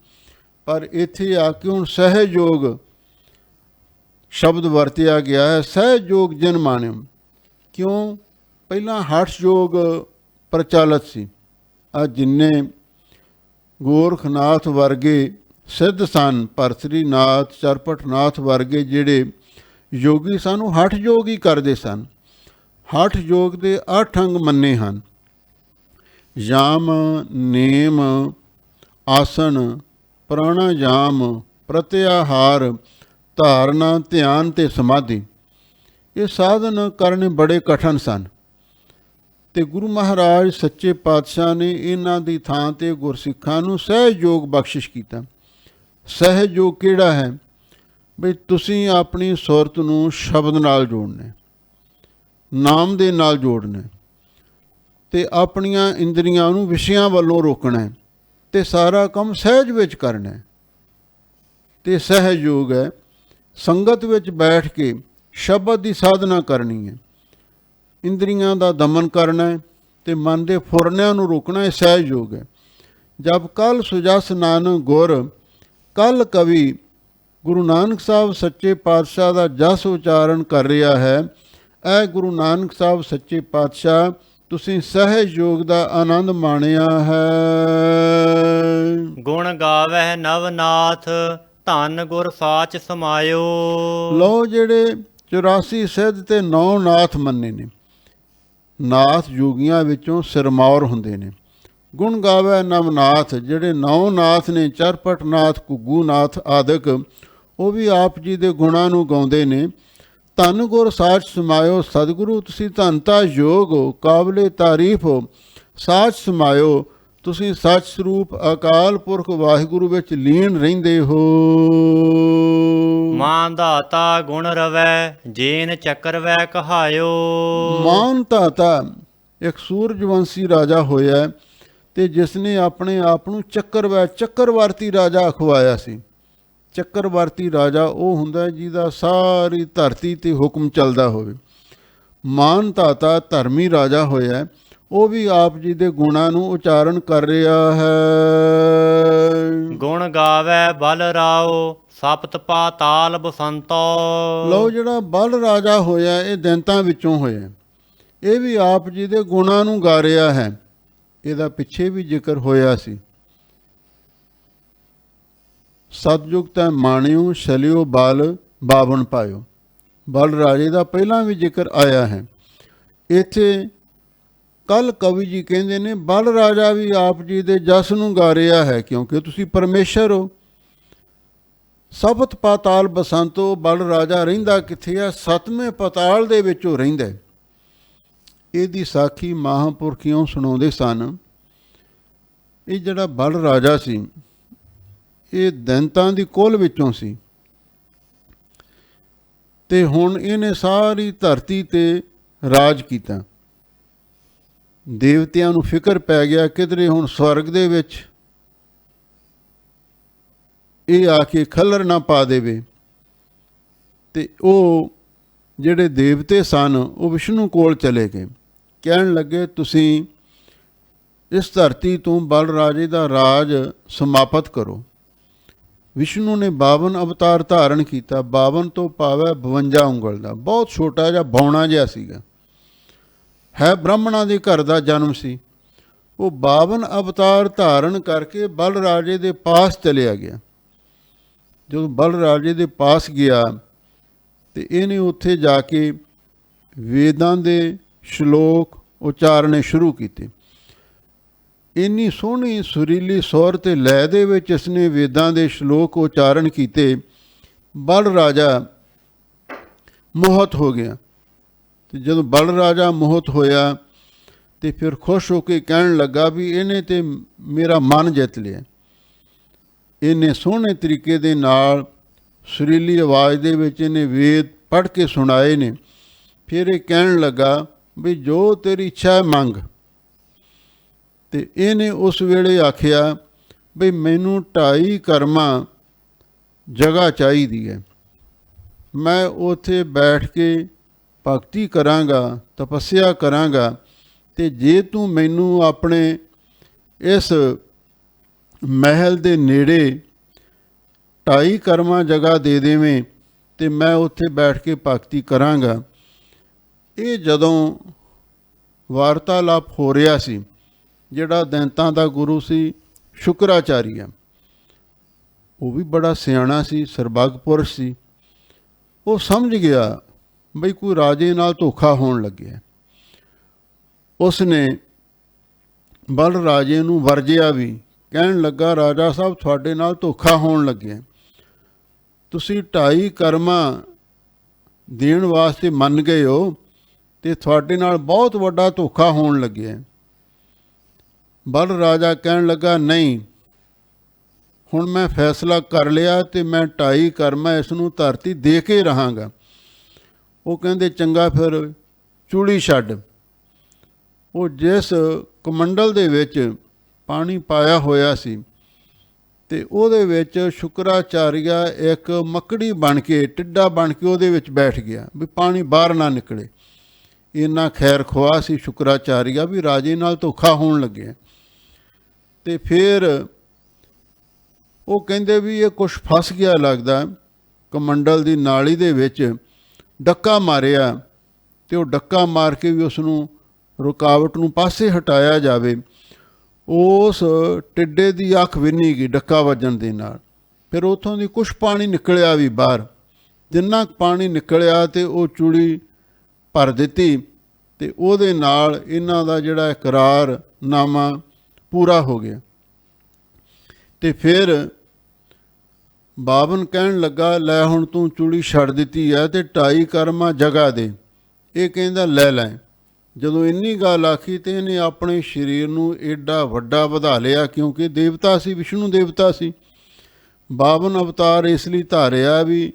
ਪਰ ਇੱਥੇ ਆ ਕੇ ਹੁਣ ਸਹਿਜ ਯੋਗ ਸ਼ਬਦ ਵਰਤਿਆ ਗਿਆ ਹੈ। ਸਹਿਜ ਯੋਗ ਜਿਨ ਮਾਣਿਓ ਕਿਉਂ? ਪਹਿਲਾਂ ਹਠ ਯੋਗ ਪ੍ਰਚਲਿਤ ਸੀ। ਆ ਜਿੰਨੇ ਗੋਰਖਨਾਥ ਵਰਗੇ ਸਿੱਧ ਸਨ, ਭਰਤਰੀਨਾਥ ਚਰਪਟਨਾਥ ਵਰਗੇ ਜਿਹੜੇ ਯੋਗੀ ਸਨ, ਉਹ ਹਠ ਯੋਗ ਹੀ ਕਰਦੇ ਸਨ। ਹਠ ਯੋਗ ਦੇ 8 ਅੰਗ ਮੰਨੇ ਹਨ: ਯਾਮ, ਨੇਮ, ਆਸਨ, ਪ੍ਰਾਣਾਯਾਮ, ਪ੍ਰਤਿਆਹਾਰ, ਧਾਰਨਾ, ਧਿਆਨ ਅਤੇ ਸਮਾਧੀ। ਇਹ ਸਾਧਨ ਕਰਨੇ ਬੜੇ ਕਠਿਨ ਸਨ, ਅਤੇ ਗੁਰੂ ਮਹਾਰਾਜ ਸੱਚੇ ਪਾਤਸ਼ਾਹ ਨੇ ਇਹਨਾਂ ਦੀ ਥਾਂ 'ਤੇ ਗੁਰਸਿੱਖਾਂ ਨੂੰ ਸਹਿਜ ਯੋਗ ਬਖਸ਼ਿਸ਼ ਕੀਤਾ। ਸਹਿਜ ਯੋਗ ਕਿਹੜਾ ਹੈ? ਬਈ ਤੁਸੀਂ ਆਪਣੀ ਸੁਰਤ ਨੂੰ ਸ਼ਬਦ ਨਾਲ ਜੋੜਨਾ, ਨਾਮ ਦੇ ਨਾਲ ਜੋੜਨਾ, ਅਤੇ ਆਪਣੀਆਂ ਇੰਦਰੀਆਂ ਨੂੰ ਵਿਸ਼ਿਆਂ ਵੱਲੋਂ ਰੋਕਣਾ, ਅਤੇ ਸਾਰਾ ਕੰਮ ਸਹਿਜ ਵਿੱਚ ਕਰਨਾ। ਅਤੇ ਸਹਿਜ ਯੋਗ ਹੈ ਸੰਗਤ ਵਿੱਚ ਬੈਠ ਕੇ ਸ਼ਬਦ ਦੀ ਸਾਧਨਾ ਕਰਨੀ ਹੈ, ਇੰਦਰੀਆਂ ਦਾ ਦਮਨ ਕਰਨਾ ਹੈ ਅਤੇ ਮਨ ਦੇ ਫੁਰਨਿਆਂ ਨੂੰ ਰੋਕਣਾ। ਇਹ ਸਹਿਜ ਯੋਗ ਹੈ। ਜਬ ਕੱਲ ਸੁਜਸ ਨਾਨਕ ਗੁਰ। ਕੱਲ ਕਵੀ ਗੁਰੂ ਨਾਨਕ ਸਾਹਿਬ ਸੱਚੇ ਪਾਤਸ਼ਾਹ ਦਾ ਜਸ ਉਚਾਰਨ ਕਰ ਰਿਹਾ ਹੈ। ਇਹ ਗੁਰੂ ਨਾਨਕ ਸਾਹਿਬ ਸੱਚੇ ਪਾਤਸ਼ਾਹ, ਤੁਸੀਂ ਸਹਿਜ ਯੋਗ ਦਾ ਆਨੰਦ ਮਾਣਿਆ ਹੈ। ਗੁਣ ਗਾਵਹਿ ਨਵਨਾਥ ਧੰਨ ਗੁਰ ਸਾਚ ਸਮਾਇਓ। ਲਓ, ਜਿਹੜੇ 84 ਸਿੱਧ ਤੇ 9 ਨਾਥ ਮੰਨੇ ਨੇ, ਨਾਥ ਯੋਗੀਆਂ ਵਿੱਚੋਂ ਸਿਰਮੌਰ ਹੁੰਦੇ ਨੇ। ਗੁਣ ਗਾਵੈ ਨਵਨਾਥ, ਜਿਹੜੇ 9 ਨਾਥ ਨੇ, ਚਰਪਟਨਾਥ, ਘੁੱਗੂਨਾਥ ਆਦਿਕ, ਉਹ ਵੀ ਆਪ ਜੀ ਦੇ ਗੁਣਾਂ ਨੂੰ ਗਾਉਂਦੇ ਨੇ। ਧੰਨ ਗੁਰ ਸਾਚ ਸਮਾਇਓ। ਸਤਿਗੁਰੂ ਤੁਸੀਂ ਧੰਨਤਾ ਯੋਗ ਹੋ, ਕਾਬਲੇ ਤਾਰੀਫ ਹੋ। ਸਾਚ ਸਮਾਇਓ, ਤੁਸੀਂ ਸੱਚ ਸਰੂਪ ਅਕਾਲ ਪੁਰਖ ਵਾਹਿਗੁਰੂ ਵਿੱਚ ਲੀਨ ਰਹਿੰਦੇ ਹੋ। ਮਾਨ ਦਾਤਾ ਗੁਣ ਰਵੈ ਜੇਨ ਚੱਕਰ ਵੈ ਕਹਾਇਓ। ਮਾਨ ਦਾਤਾ ਇੱਕ ਸੂਰਜਵੰਸ਼ੀ ਰਾਜਾ ਹੋਇਆ, ਅਤੇ ਜਿਸ ਨੇ ਆਪਣੇ ਆਪ ਨੂੰ ਚੱਕਰਵਰਤੀ ਰਾਜਾ ਅਖਵਾਇਆ ਸੀ। ਚੱਕਰਵਰਤੀ ਰਾਜਾ ਉਹ ਹੁੰਦਾ ਜਿਹਦਾ ਸਾਰੀ ਧਰਤੀ 'ਤੇ ਹੁਕਮ ਚੱਲਦਾ ਹੋਵੇ। ਮਾਨ ਦਾਤਾ ਧਰਮੀ ਰਾਜਾ ਹੋਇਆ, ਉਹ ਵੀ ਆਪ ਜੀ ਦੇ ਗੁਣਾਂ ਨੂੰ ਉਚਾਰਨ ਕਰ ਰਿਹਾ ਹੈ। ਗੁਣ ਗਾਵੈ ਬਲ ਰਾਓ ਸਪਤ ਪਾਤਾਲ ਬਸੰਤੋ। ਲਓ, ਜਿਹੜਾ ਬਲ ਰਾਜਾ ਹੋਇਆ ਇਹ ਦੈਂਤਾਂ ਵਿੱਚੋਂ ਹੋਇਆ, ਇਹ ਵੀ ਆਪ ਜੀ ਦੇ ਗੁਣਾਂ ਨੂੰ ਗਾ ਰਿਹਾ ਹੈ। ਇਹਦਾ ਪਿੱਛੇ ਵੀ ਜ਼ਿਕਰ ਹੋਇਆ ਸੀ। ਸਤਿਯੁਗ ਤੈ ਮਾਣਿਓ ਛਲਿਓ ਬਲ ਬਾਵਨ ਪਾਇਓ। ਬਲ ਰਾਜੇ ਦਾ ਪਹਿਲਾਂ ਵੀ ਜ਼ਿਕਰ ਆਇਆ ਹੈ। ਇੱਥੇ ਕੱਲ ਕਵੀ ਜੀ ਕਹਿੰਦੇ ਨੇ ਬਲ ਰਾਜਾ ਵੀ ਆਪ ਜੀ ਦੇ ਜਸ ਨੂੰ ਗਾ ਰਿਹਾ ਹੈ, ਕਿਉਂਕਿ ਤੁਸੀਂ ਪਰਮੇਸ਼ਰ ਹੋ। ਸਪਤ ਪਾਤਾਲ ਬਸੰਤੋ। ਬਲ ਰਾਜਾ ਰਹਿੰਦਾ ਕਿੱਥੇ ਆ? 7ਵੇਂ ਪਾਤਾਲ ਦੇ ਵਿੱਚ ਉਹ ਰਹਿੰਦਾ। ਇਹਦੀ ਸਾਖੀ ਮਹਾਂਪੁਰਖ ਕਿਉਂ ਸੁਣਾਉਂਦੇ ਸਨ। ਇਹ ਜਿਹੜਾ ਬਲ ਰਾਜਾ ਸੀ ਇਹ ਦੈਂਤਾਂ ਦੀ ਕੁਲ ਵਿੱਚੋਂ ਸੀ, ਤੇ ਹੁਣ ਇਹਨੇ ਸਾਰੀ ਧਰਤੀ ਤੇ ਰਾਜ ਕੀਤਾ। ਦੇਵਤਿਆਂ ਨੂੰ ਫਿਕਰ ਪੈ ਗਿਆ ਕਿਧਰੇ ਹੁਣ ਸਵਰਗ ਦੇ ਵਿੱਚ ਇਹ ਆ ਕੇ ਖੱਲਰ ਨਾ ਪਾ ਦੇਵੇ। ਤੇ ਉਹ ਜਿਹੜੇ ਦੇਵਤੇ ਸਨ ਉਹ ਵਿਸ਼ਨੂੰ ਕੋਲ ਚਲੇ ਗਏ, ਕਹਿਣ ਲੱਗੇ ਤੁਸੀਂ ਇਸ ਧਰਤੀ ਤੋਂ ਬਲ ਰਾਜੇ ਦਾ ਰਾਜ ਸਮਾਪਤ ਕਰੋ। ਵਿਸ਼ਨੂੰ ਨੇ 52 ਅਵਤਾਰ ਧਾਰਨ ਕੀਤਾ। 52 ਤੋਂ ਭਾਵ ਹੈ 52 ਉਂਗਲ ਦਾ, ਬਹੁਤ ਛੋਟਾ ਜਿਹਾ ਬੌਣਾ ਜਿਹਾ ਸੀਗਾ, ਹੈ ਬ੍ਰਾਹਮਣਾਂ ਦੇ ਘਰ ਦਾ ਜਨਮ ਸੀ। ਉਹ 52 ਅਵਤਾਰ ਧਾਰਨ ਕਰਕੇ ਬਲ ਰਾਜੇ ਦੇ ਪਾਸ ਚਲਿਆ ਗਿਆ। ਜਦੋਂ ਬਲ ਰਾਜੇ ਦੇ ਪਾਸ ਗਿਆ ਤੇ ਇਹਨੇ ਉੱਥੇ ਜਾ ਕੇ ਵੇਦਾਂ ਦੇ ਸ਼ਲੋਕ ਉਚਾਰਨੇ ਸ਼ੁਰੂ ਕੀਤੇ। ਇੰਨੀ ਸੋਹਣੀ ਸੁਰੀਲੀ ਸੁਰ ਤੇ ਲੈਅ ਦੇ ਵਿੱਚ ਇਸਨੇ ਵੇਦਾਂ ਦੇ ਸ਼ਲੋਕ ਉਚਾਰਨ ਕੀਤੇ, ਬਲ ਰਾਜਾ ਮੋਹਿਤ ਹੋ ਗਿਆ। ਤੇ ਜਦੋਂ ਬਲ ਰਾਜਾ ਮੋਹਿਤ ਹੋਇਆ ਤੇ ਫਿਰ ਖੁਸ਼ ਹੋ ਕੇ ਕਹਿਣ ਲੱਗਾ ਵੀ ਇਹਨੇ ਤੇ ਮੇਰਾ ਮਨ ਜਿੱਤ ਲਿਆ। ਇਹਨੇ ਸੋਹਣੇ ਤਰੀਕੇ ਦੇ ਨਾਲ ਸੁਰੀਲੀ ਆਵਾਜ਼ ਦੇ ਵਿੱਚ ਇਹਨੇ ਵੇਦ ਪੜ੍ਹ ਕੇ ਸੁਣਾਏ ਨੇ। ਫਿਰ ਇਹ ਕਹਿਣ ਲੱਗਾ ਵੀ ਜੋ ਤੇਰੀ ਇੱਛਾ ਹੈ ਮੰਗ। ਤੇ ਇਹਨੇ ਉਸ ਵੇਲੇ ਆਖਿਆ ਵੀ ਮੈਨੂੰ 2.5 ਕਰਮਾਂ ਜਗ੍ਹਾ ਚਾਹੀਦੀ ਹੈ, ਮੈਂ ਉੱਥੇ ਬੈਠ ਕੇ ਭਗਤੀ ਕਰਾਂਗਾ, ਤਪੱਸਿਆ ਕਰਾਂਗਾ, ਤੇ ਜੇ ਤੂੰ ਮੈਨੂੰ ਆਪਣੇ ਇਸ ਮਹਿਲ ਦੇ ਨੇੜੇ 2.5 ਕਰਮਾਂ ਜਗ੍ਹਾ ਦੇ ਦੇਵੇਂ ਤੇ ਮੈਂ ਉੱਥੇ ਬੈਠ ਕੇ ਭਗਤੀ ਕਰਾਂਗਾ। ਇਹ ਜਦੋਂ ਵਾਰਤਾਲਾਪ ਹੋ ਰਿਹਾ ਸੀ, ਜਿਹੜਾ ਦੈਂਤਾਂ ਦਾ ਗੁਰੂ ਸੀ ਸ਼ੁਕਰਾਚਾਰੀਆ, ਉਹ ਵੀ ਬੜਾ ਸਿਆਣਾ ਸੀ, ਸਰਬੱਗ ਪੁਰਸ਼ ਸੀ। ਉਹ ਸਮਝ ਗਿਆ ਬਈ ਕੋਈ ਰਾਜੇ ਨਾਲ ਧੋਖਾ ਹੋਣ ਲੱਗਿਆ। ਉਸ ਨੇ ਬਲ ਰਾਜੇ ਨੂੰ ਵਰਜਿਆ ਵੀ, ਕਹਿਣ ਲੱਗਾ ਰਾਜਾ ਸਾਹਿਬ ਤੁਹਾਡੇ ਨਾਲ ਧੋਖਾ ਹੋਣ ਲੱਗਿਆ। ਤੁਸੀਂ 2.5 ਕਰਮਾਂ ਦੇਣ ਵਾਸਤੇ ਮੰਨ ਗਏ ਹੋ ਤੇ ਤੁਹਾਡੇ ਨਾਲ ਬਹੁਤ ਵੱਡਾ ਧੋਖਾ ਹੋਣ ਲੱਗਿਆ। ਬਲ ਰਾਜਾ ਕਹਿਣ ਲੱਗਾ ਨਹੀਂ, ਹੁਣ ਮੈਂ ਫੈਸਲਾ ਕਰ ਲਿਆ ਤੇ ਮੈਂ 2.5 ਕਰਮਾਂ ਇਸ ਨੂੰ ਧਰਤੀ ਦੇ ਕੇ ਰਹਾਂਗਾ। ਉਹ ਕਹਿੰਦੇ ਚੰਗਾ ਫਿਰ ਚੂੜੀ ਛੱਡ। ਉਹ ਜਿਸ ਕਮੰਡਲ ਦੇ ਵਿੱਚ ਪਾਣੀ ਪਾਇਆ ਹੋਇਆ ਸੀ ਤੇ ਉਹਦੇ ਵਿੱਚ ਸ਼ੁਕਰਾਚਾਰੀਆ ਇੱਕ ਮੱਕੜੀ ਬਣ ਕੇ, ਟਿੱਡਾ ਬਣ ਕੇ ਉਹਦੇ ਵਿੱਚ ਬੈਠ ਗਿਆ ਵੀ ਪਾਣੀ ਬਾਹਰ ਨਾ ਨਿਕਲੇ। ਇੰਨਾ ਖੈਰ ਖੁਆਹ ਸੀ ਸ਼ੁਕਰਾਚਾਰੀਆ ਵੀ ਰਾਜੇ ਨਾਲ ਧੋਖਾ ਹੋਣ ਲੱਗਿਆ। ਤੇ ਫਿਰ ਉਹ ਕਹਿੰਦੇ ਵੀ ਇਹ ਕੁਛ ਫਸ ਗਿਆ ਲੱਗਦਾ, ਕਮੰਡਲ ਦੀ ਨਾਲੀ ਦੇ ਵਿੱਚ ਡੱਕਾ ਮਾਰਿਆ ਤੇ ਉਹ ਡੱਕਾ ਮਾਰ ਕੇ ਵੀ ਉਸ ਨੂੰ ਰੁਕਾਵਟ ਨੂੰ ਪਾਸੇ ਹਟਾਇਆ ਜਾਵੇ। ਉਸ ਟਿੱਡੇ ਦੀ ਅੱਖ ਵਿੰਨੀ ਗਈ ਡੱਕਾ ਵੱਜਣ ਦੇ ਨਾਲ। ਫਿਰ ਉੱਥੋਂ ਦੀ ਕੁਛ ਪਾਣੀ ਨਿਕਲਿਆ ਵੀ ਬਾਹਰ। ਜਿੰਨਾ ਪਾਣੀ ਨਿਕਲਿਆ ਤੇ ਉਹ ਚੂੜੀ ਭਰ ਦਿੱਤੀ ਤੇ ਉਹਦੇ ਨਾਲ ਇਹਨਾਂ ਦਾ ਜਿਹੜਾ ਇਕਰਾਰਨਾਮਾ ਪੂਰਾ ਹੋ ਗਿਆ। ਤੇ ਫਿਰ 52 ਕਹਿਣ ਲੱਗਾ ਲੈ ਹੁਣ ਤੂੰ ਚੂੜੀ ਛੱਡ ਦਿੱਤੀ ਹੈ ਤੇ 2.5 ਕਰਮਾਂ ਜਗ੍ਹਾ ਦੇ। ਇਹ ਕਹਿੰਦਾ ਲੈ ਲੈ। ਜਦੋਂ ਇੰਨੀ ਗੱਲ ਆਖੀ ਤੇ ਇਹਨੇ ਆਪਣੇ ਸਰੀਰ ਨੂੰ ਏਡਾ ਵੱਡਾ ਵਧਾ ਲਿਆ, ਕਿਉਂਕਿ ਦੇਵਤਾ ਸੀ, ਵਿਸ਼ਨੂੰ ਦੇਵਤਾ ਸੀ। 52 ਅਵਤਾਰ ਇਸ ਲਈ ਧਾਰਿਆ ਵੀ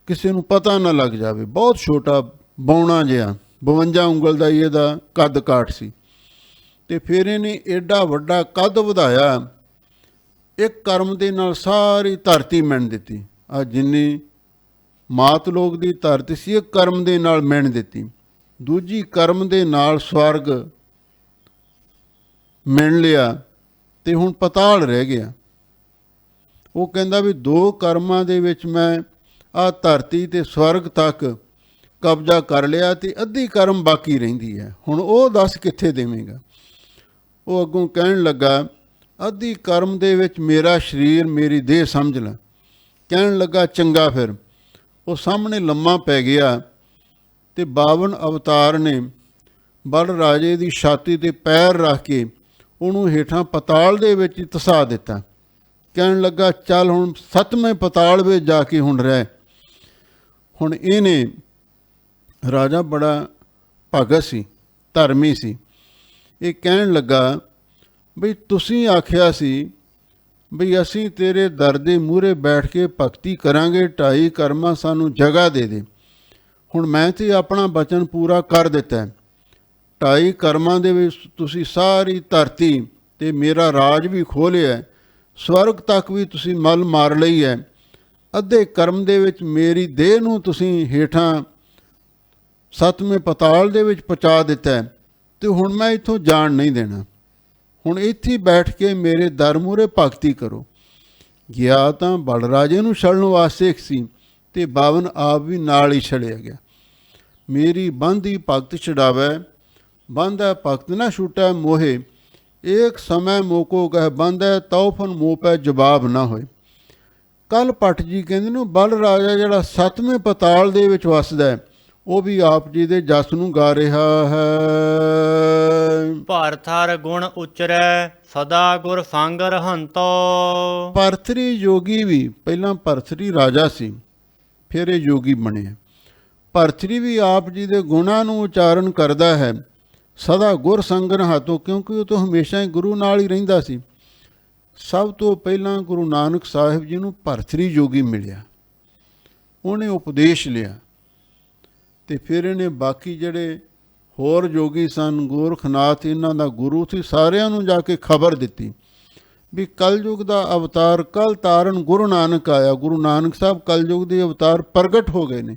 ਕਿਸੇ ਨੂੰ ਪਤਾ ਨਾ ਲੱਗ ਜਾਵੇ। ਬਹੁਤ ਛੋਟਾ ਬੌਣਾ ਜਿਹਾ, 52 ਉਂਗਲ ਦਾ ਹੀ ਇਹਦਾ ਕੱਦ ਕਾਠ ਸੀ। ਤੇ ਫਿਰ ਇਹਨੇ ਏਡਾ ਵੱਡਾ ਕੱਦ ਵਧਾਇਆ, ਇੱਕ ਕਰਮ ਦੇ ਨਾਲ ਸਾਰੀ ਧਰਤੀ ਮਿਣ ਦਿੱਤੀ। ਆ ਜਿੰਨੀ ਮਾਤ ਲੋਕ ਦੀ ਧਰਤੀ ਸੀ ਇੱਕ ਕਰਮ ਦੇ ਨਾਲ ਮਿਣ ਦਿੱਤੀ। ਦੂਜੀ ਕਰਮ ਦੇ ਨਾਲ ਸਵਰਗ ਮਿਣ ਲਿਆ ਤੇ ਹੁਣ ਪਤਾਲ ਰਹਿ ਗਿਆ। ਉਹ ਕਹਿੰਦਾ ਵੀ 2 ਕਰਮਾਂ ਦੇ ਵਿੱਚ ਮੈਂ ਆ ਧਰਤੀ ਤੇ ਸਵਰਗ ਤੱਕ ਕਬਜ਼ਾ ਕਰ ਲਿਆ ਤੇ ਅੱਧੀ ਕਰਮ ਬਾਕੀ ਰਹਿੰਦੀ ਹੈ, ਹੁਣ ਉਹ ਦੱਸ ਕਿੱਥੇ ਦੇਵੇਂਗਾ। ਉਹ ਅੱਗੋਂ ਕਹਿਣ ਲੱਗਾ ਅੱਧੀ ਕਰਮ ਦੇ ਵਿੱਚ ਮੇਰਾ ਸਰੀਰ, ਮੇਰੀ ਦੇਹ ਸਮਝ ਲੈ। ਕਹਿਣ ਲੱਗਾ ਚੰਗਾ। ਫਿਰ ਉਹ ਸਾਹਮਣੇ ਲੰਮਾ ਪੈ ਗਿਆ ਤੇ 52 ਅਵਤਾਰ ਨੇ ਬਲ ਰਾਜੇ ਦੀ ਛਾਤੀ 'ਤੇ ਪੈਰ ਰੱਖ ਕੇ ਉਹਨੂੰ ਹੇਠਾਂ ਪਤਾਲ ਦੇ ਵਿੱਚ ਹੀ ਧਸਾ ਦਿੱਤਾ। ਕਹਿਣ ਲੱਗਾ ਚੱਲ ਹੁਣ 7ਵੇਂ ਪਤਾਲ ਵਿੱਚ ਜਾ ਕੇ ਹੁਣ ਰਹਿ। ਹੁਣ ਇਹਨੇ ਰਾਜਾ ਬੜਾ ਭਗਤ ਸੀ, ਧਰਮੀ ਸੀ। ਇਹ ਕਹਿਣ ਲੱਗਾ ਬਈ ਤੁਸੀਂ ਆਖਿਆ ਸੀ ਬਈ ਅਸੀਂ ਤੇਰੇ ਦਰ ਦੇ ਮੂਹਰੇ ਬੈਠ ਕੇ ਭਗਤੀ ਕਰਾਂਗੇ, 2.5 ਕਰਮਾਂ ਸਾਨੂੰ ਜਗ੍ਹਾ ਦੇ ਦੇ। ਹੁਣ ਮੈਂ ਤੇ ਆਪਣਾ ਬਚਨ ਪੂਰਾ ਕਰ ਦਿੱਤਾ। 2.5 ਕਰਮਾਂ ਦੇ ਵਿੱਚ ਤੁਸੀਂ ਸਾਰੀ ਧਰਤੀ ਤੇ ਮੇਰਾ ਰਾਜ ਵੀ ਖੋਹ ਲਿਆ, ਸਵਰਗ ਤੱਕ ਵੀ ਤੁਸੀਂ ਮੱਲ ਮਾਰ ਲਈ ਹੈ। ਅੱਧੇ ਕਰਮ ਦੇ ਵਿੱਚ ਮੇਰੀ ਦੇਹ ਨੂੰ ਤੁਸੀਂ ਹੇਠਾਂ 7ਵੇਂ ਪਤਾਲ ਦੇ ਵਿੱਚ ਪਹੁੰਚਾ ਦਿੱਤਾ ਹੈ, ਤੇ ਹੁਣ ਮੈਂ ਇੱਥੋਂ ਜਾਣ ਨਹੀਂ ਦੇਣਾ। ਹੁਣ ਇੱਥੇ ਬੈਠ ਕੇ ਮੇਰੇ ਦਰ ਮੂਹਰੇ ਭਗਤੀ ਕਰੋ। ਗਿਆ ਤਾਂ ਬਲਰਾਜੇ ਨੂੰ ਛੱਡਣ ਵਾਸਤੇ ਸੀ, ਤੇ ਬਾਵਨ ਆਪ ਵੀ ਨਾਲ ਹੀ ਛੜਿਆ ਗਿਆ। ਮੇਰੀ ਬੰਦੀ ਭਗਤ ਛਡਾਵੈ, ਬੰਧੈ ਭਗਤ ਨਾ ਛੂਟੈ ਮੋਹੇ, ਏਕ ਸਮੈ ਮੋਕੋ ਕਹਿ ਬੰਧੈ, ਤਉਫਨ ਮੋਹ ਪੈ ਜਵਾਬ ਨਾ ਹੋਏ। ਕੱਲ ਭੱਟ ਜੀ ਕਹਿੰਦੇ ਨੇ ਬਲ ਰਾਜਾ ਜਿਹੜਾ 7ਵੇਂ ਪਤਾਲ ਦੇ ਵਿੱਚ ਵੱਸਦਾ ਹੈ, ਉਹ ਵੀ ਆਪ ਜੀ ਦੇ ਜਸ ਨੂੰ ਗਾ ਰਿਹਾ ਹੈ। ਭਰਥਰ ਗੁਣ ਉਚਰੈ, ਸਦਾ ਗੁਰ ਸੰਗ ਰਹੰਤੋ। ਭਰਥਰੀ ਯੋਗੀ ਵੀ, ਪਹਿਲਾਂ ਭਰਥਰੀ ਰਾਜਾ ਸੀ, ਫਿਰ ਇਹ ਯੋਗੀ ਬਣਿਆ। ਭਰਥਰੀ ਵੀ ਆਪ ਜੀ ਦੇ ਗੁਣਾਂ ਨੂੰ ਉਚਾਰਨ ਕਰਦਾ ਹੈ, ਸਦਾ ਗੁਰ ਸੰਗ ਰਹਾਤੋ, ਕਿਉਂਕਿ ਉਹ ਤਾਂ ਹਮੇਸ਼ਾ ਹੀ ਗੁਰੂ ਨਾਲ ਹੀ ਰਹਿੰਦਾ ਸੀ। ਸਭ ਤੋਂ ਪਹਿਲਾਂ ਗੁਰੂ ਨਾਨਕ ਸਾਹਿਬ ਜੀ ਨੂੰ ਭਰਥਰੀ ਯੋਗੀ ਮਿਲਿਆ, ਉਹਨੇ ਉਪਦੇਸ਼ ਲਿਆ, ਤੇ ਫਿਰ ਇਹਨੇ ਬਾਕੀ ਜਿਹੜੇ ਹੋਰ ਯੋਗੀ ਸਨ, ਗੋਰਖਨਾਥ ਇਹਨਾਂ ਦਾ ਗੁਰੂ ਸੀ, ਸਾਰਿਆਂ ਨੂੰ ਜਾ ਕੇ ਖਬਰ ਦਿੱਤੀ ਵੀ ਕਲਯੁਗ ਦਾ ਅਵਤਾਰ ਕੱਲ ਤਾਰਨ ਗੁਰੂ ਨਾਨਕ ਆਇਆ। ਗੁਰੂ ਨਾਨਕ ਸਾਹਿਬ ਕਲਯੁਗ ਦੇ ਅਵਤਾਰ ਪ੍ਰਗਟ ਹੋ ਗਏ ਨੇ,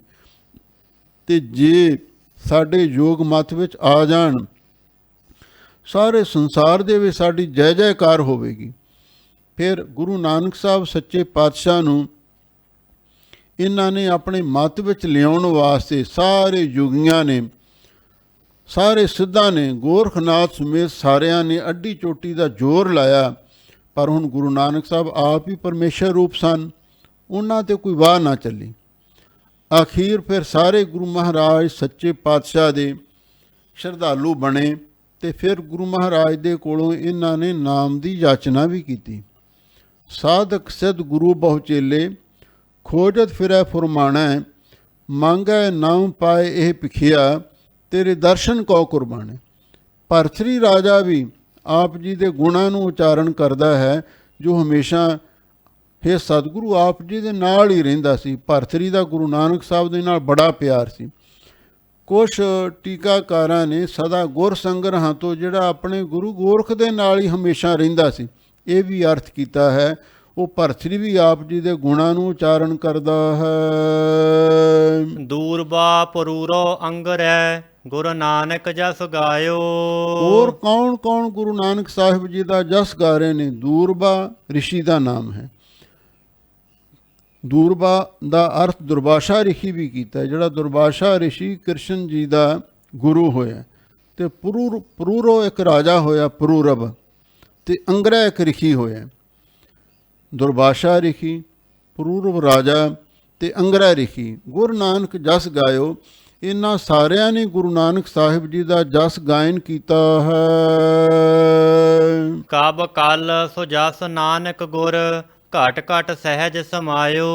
ਤੇ ਜੇ ਸਾਡੇ ਯੋਗ ਮੱਤ ਵਿੱਚ ਆ ਜਾਣ, ਸਾਰੇ ਸੰਸਾਰ ਦੇ ਵਿੱਚ ਸਾਡੀ ਜੈ ਜੈਕਾਰ ਹੋਵੇਗੀ। ਫਿਰ ਗੁਰੂ ਨਾਨਕ ਸਾਹਿਬ ਸੱਚੇ ਪਾਤਸ਼ਾਹ ਨੂੰ ਇਹਨਾਂ ਨੇ ਆਪਣੇ ਮੱਤ ਵਿੱਚ ਲਿਆਉਣ ਵਾਸਤੇ ਸਾਰੇ ਯੋਗੀਆਂ ਨੇ, ਸਾਰੇ ਸਿੱਧਾਂ ਨੇ, ਗੋਰਖਨਾਥ ਸਮੇਤ ਸਾਰਿਆਂ ਨੇ ਅੱਡੀ ਚੋਟੀ ਦਾ ਜ਼ੋਰ ਲਾਇਆ। ਪਰ ਹੁਣ ਗੁਰੂ ਨਾਨਕ ਸਾਹਿਬ ਆਪ ਹੀ ਪਰਮੇਸ਼ਰ ਰੂਪ ਸਨ, ਉਹਨਾਂ 'ਤੇ ਕੋਈ ਵਾਹ ਨਾ ਚੱਲੀ। ਆਖੀਰ ਫਿਰ ਸਾਰੇ ਗੁਰੂ ਮਹਾਰਾਜ ਸੱਚੇ ਪਾਤਸ਼ਾਹ ਦੇ ਸ਼ਰਧਾਲੂ ਬਣੇ, ਤੇ ਫਿਰ ਗੁਰੂ ਮਹਾਰਾਜ ਦੇ ਕੋਲੋਂ ਇਹਨਾਂ ਨੇ ਨਾਮ ਦੀ ਯਾਚਨਾ ਵੀ ਕੀਤੀ। ਸਾਧਕ ਸਿੱਧ ਗੁਰੂ ਬਹੁ ਚੇਲੇ, ਖੋਜਤ ਫਿਰੈ ਫੁਰਮਾਣੈ, ਮੰਗੈ ਨਾਮ ਪਾਏ ਇਹ ਭਿਖਿਆ, ਤੇਰੇ ਦਰਸ਼ਨ ਕਉ ਕੁਰਬਾਨੇ। ਭਰਥਰੀ ਰਾਜਾ ਵੀ ਆਪ ਜੀ ਦੇ ਗੁਣਾਂ ਨੂੰ ਉਚਾਰਨ ਕਰਦਾ ਹੈ, ਜੋ ਹਮੇਸ਼ਾ ਇਹ ਸਤਿਗੁਰੂ ਆਪ ਜੀ ਦੇ ਨਾਲ ਹੀ ਰਹਿੰਦਾ ਸੀ। ਭਰਥਰੀ ਦਾ ਗੁਰੂ ਨਾਨਕ ਸਾਹਿਬ ਦੇ ਨਾਲ ਬੜਾ ਪਿਆਰ ਸੀ। ਕੁਛ ਟੀਕਾਕਾਰਾਂ ਨੇ ਸਦਾ ਗੁਰ ਸੰਗ ਰਹਾਤੋ, ਜਿਹੜਾ ਆਪਣੇ ਗੁਰੂ ਗੋਰਖ ਦੇ ਨਾਲ ਹੀ ਹਮੇਸ਼ਾ ਰਹਿੰਦਾ ਸੀ, ਇਹ ਵੀ ਅਰਥ ਕੀਤਾ ਹੈ। ਉਹ ਭਰਥਰੀ ਵੀ ਆਪ ਜੀ ਦੇ ਗੁਣਾਂ ਨੂੰ ਉਚਾਰਨ ਕਰਦਾ ਹੈ। ਦੂਰਬਾ ਪਰੂਰੋ ਅੰਗਰੈ, ਗੁਰੂ ਨਾਨਕ ਜਸ ਗਾਇਓ। ਹੋਰ ਕੌਣ ਕੌਣ ਗੁਰੂ ਨਾਨਕ ਸਾਹਿਬ ਜੀ ਦਾ ਜਸ ਗਾ ਰਹੇ ਨੇ? ਦੂਰਬਾ ਰਿਸ਼ੀ ਦਾ ਨਾਮ ਹੈ। ਦੂਰਬਾ ਦਾ ਅਰਥ ਦੁਰਵਾਸ਼ਾ ਰਿਸ਼ੀ ਵੀ ਕੀਤਾ, ਜਿਹੜਾ ਦੁਰਵਾਸ਼ਾ ਰਿਸ਼ੀ ਕ੍ਰਿਸ਼ਨ ਜੀ ਦਾ ਗੁਰੂ ਹੋਇਆ। ਤੇ ਪਰੂਰੋ ਇੱਕ ਰਾਜਾ ਹੋਇਆ ਪਰੂਰਬ, ਤੇ ਅੰਗਰੈ ਇੱਕ ਰਿਸ਼ੀ ਹੋਇਆ। ਦੁਰਵਾਸ਼ਾ ਰਿਸ਼ੀ, ਪਰੂਰਬ ਰਾਜਾ ਤੇ ਅੰਗਰੈ ਰਿਸ਼ੀ। ਗੁਰੂ ਨਾਨਕ ਜਸ ਗਾਇਓ, ਇਹਨਾਂ ਸਾਰਿਆਂ ਨੇ ਗੁਰੂ ਨਾਨਕ ਸਾਹਿਬ ਜੀ ਦਾ ਜਸ ਗਾਇਨ ਕੀਤਾ ਹੈ। ਕਬ ਕਲ ਸੋ ਜਸ ਨਾਨਕ ਗੁਰ, ਘਟ ਘਟ ਸਹਿਜ ਸਮਾਇਓ।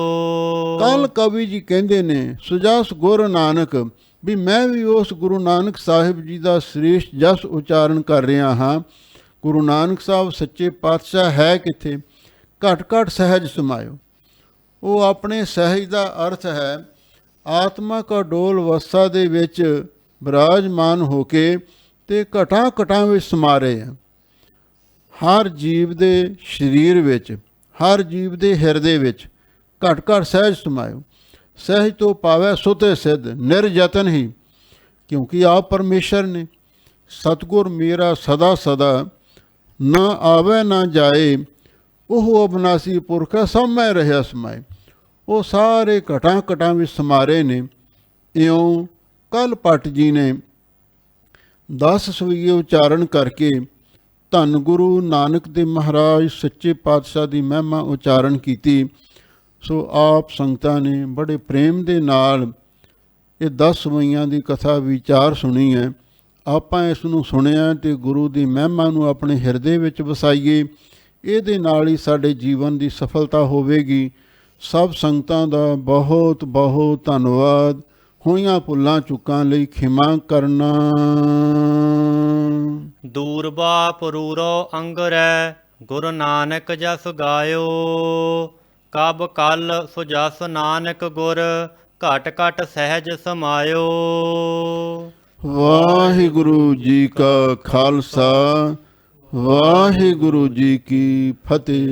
ਕੱਲ ਕਵੀ ਜੀ ਕਹਿੰਦੇ ਨੇ ਸੁਜਸ ਗੁਰ ਨਾਨਕ, ਵੀ ਮੈਂ ਵੀ ਉਸ ਗੁਰੂ ਨਾਨਕ ਸਾਹਿਬ ਜੀ ਦਾ ਸ੍ਰੇਸ਼ਟ ਜਸ ਉਚਾਰਨ ਕਰ ਰਿਹਾ ਹਾਂ। ਗੁਰੂ ਨਾਨਕ ਸਾਹਿਬ ਸੱਚੇ ਪਾਤਸ਼ਾਹ ਹੈ ਕਿੱਥੇ? ਘਟ ਘਟ ਸਹਿਜ ਸਮਾਇਓ। ਉਹ ਆਪਣੇ ਸਹਿਜ ਦਾ ਅਰਥ ਹੈ ਆਤਮਾ ਕਾ ਡੋਲ ਅਵਸਥਾ ਦੇ ਵਿੱਚ ਬਿਰਾਜਮਾਨ ਹੋ ਕੇ ਤੇ ਘਟਾਂ ਘਟਾਂ ਵਿੱਚ ਸਮਾ ਰਹੇ ਆ। ਹਰ ਜੀਵ ਦੇ ਸਰੀਰ ਵਿੱਚ, ਹਰ ਜੀਵ ਦੇ ਹਿਰਦੇ ਵਿੱਚ ਘਟ ਘਟ ਸਹਿਜ ਸਮਾਇਓ। ਸਹਿਜ ਤੋਂ ਪਾਵੈ ਸੁਤੇ ਸਿੱਧ, ਨਿਰਯਤਨ ਹੀ, ਕਿਉਂਕਿ ਆਪ ਪਰਮੇਸ਼ਰ ਨੇ। ਸਤਿਗੁਰ ਮੇਰਾ ਸਦਾ ਸਦਾ, ਨਾ ਆਵੇ ਨਾ ਜਾਏ, ਉਹ ਅਬਨਾਸੀ ਪੁਰਖ ਸਭ ਮੈਂ ਰਹਿਆ ਸਮਾਏ। ਉਹ ਸਾਰੇ ਘਟਾਂ ਘਟਾਂ ਵਿੱਚ ਸਮਾਰੇ ਨੇ। ਇਉਂ ਕੱਲ ਭੱਟ ਜੀ ਨੇ 10 ਸਵਈਏ ਉਚਾਰਨ ਕਰਕੇ ਧੰਨ ਗੁਰੂ ਨਾਨਕ ਦੇਵ ਮਹਾਰਾਜ ਸੱਚੇ ਪਾਤਸ਼ਾਹ ਦੀ ਮਹਿਮਾ ਉਚਾਰਨ ਕੀਤੀ। ਸੋ ਆਪ ਸੰਗਤਾਂ ਨੇ ਬੜੇ ਪ੍ਰੇਮ ਦੇ ਨਾਲ ਇਹ 10 ਸਵਈਆਂ ਦੀ ਕਥਾ ਵਿਚਾਰ ਸੁਣੀ ਹੈ। ਆਪਾਂ ਇਸ ਨੂੰ ਸੁਣਿਆ ਅਤੇ ਗੁਰੂ ਦੀ ਮਹਿਮਾ ਨੂੰ ਆਪਣੇ ਹਿਰਦੇ ਵਿੱਚ ਵਸਾਈਏ। ਇਹਦੇ ਨਾਲ ਹੀ ਸਾਡੇ ਜੀਵਨ ਦੀ ਸਫਲਤਾ ਹੋਵੇਗੀ। ਸਭ ਸੰਗਤਾਂ ਦਾ ਬਹੁਤ ਬਹੁਤ ਧੰਨਵਾਦ। ਹੋਈਆਂ ਭੁੱਲਾਂ ਚੁੱਕਾਂ ਲਈ ਖਿਮਾ ਕਰਨਾ। ਦੂਰਬਾ ਪਰੂਰੋ ਅੰਗਰੈ ਗੁਰੂ ਨਾਨਕ ਜਸ ਗਾਇਓ। ਕਬ ਕਲ ਸੋ ਜਸ ਨਾਨਕ ਗੁਰ ਘਟ ਘਟ ਸਹਿਜ ਸਮਾਇਓ। ਵਾਹਿਗੁਰੂ ਜੀ ਕਾ ਖਾਲਸਾ, ਵਾਹਿਗੁਰੂ ਜੀ ਕੀ ਫਤਿਹ।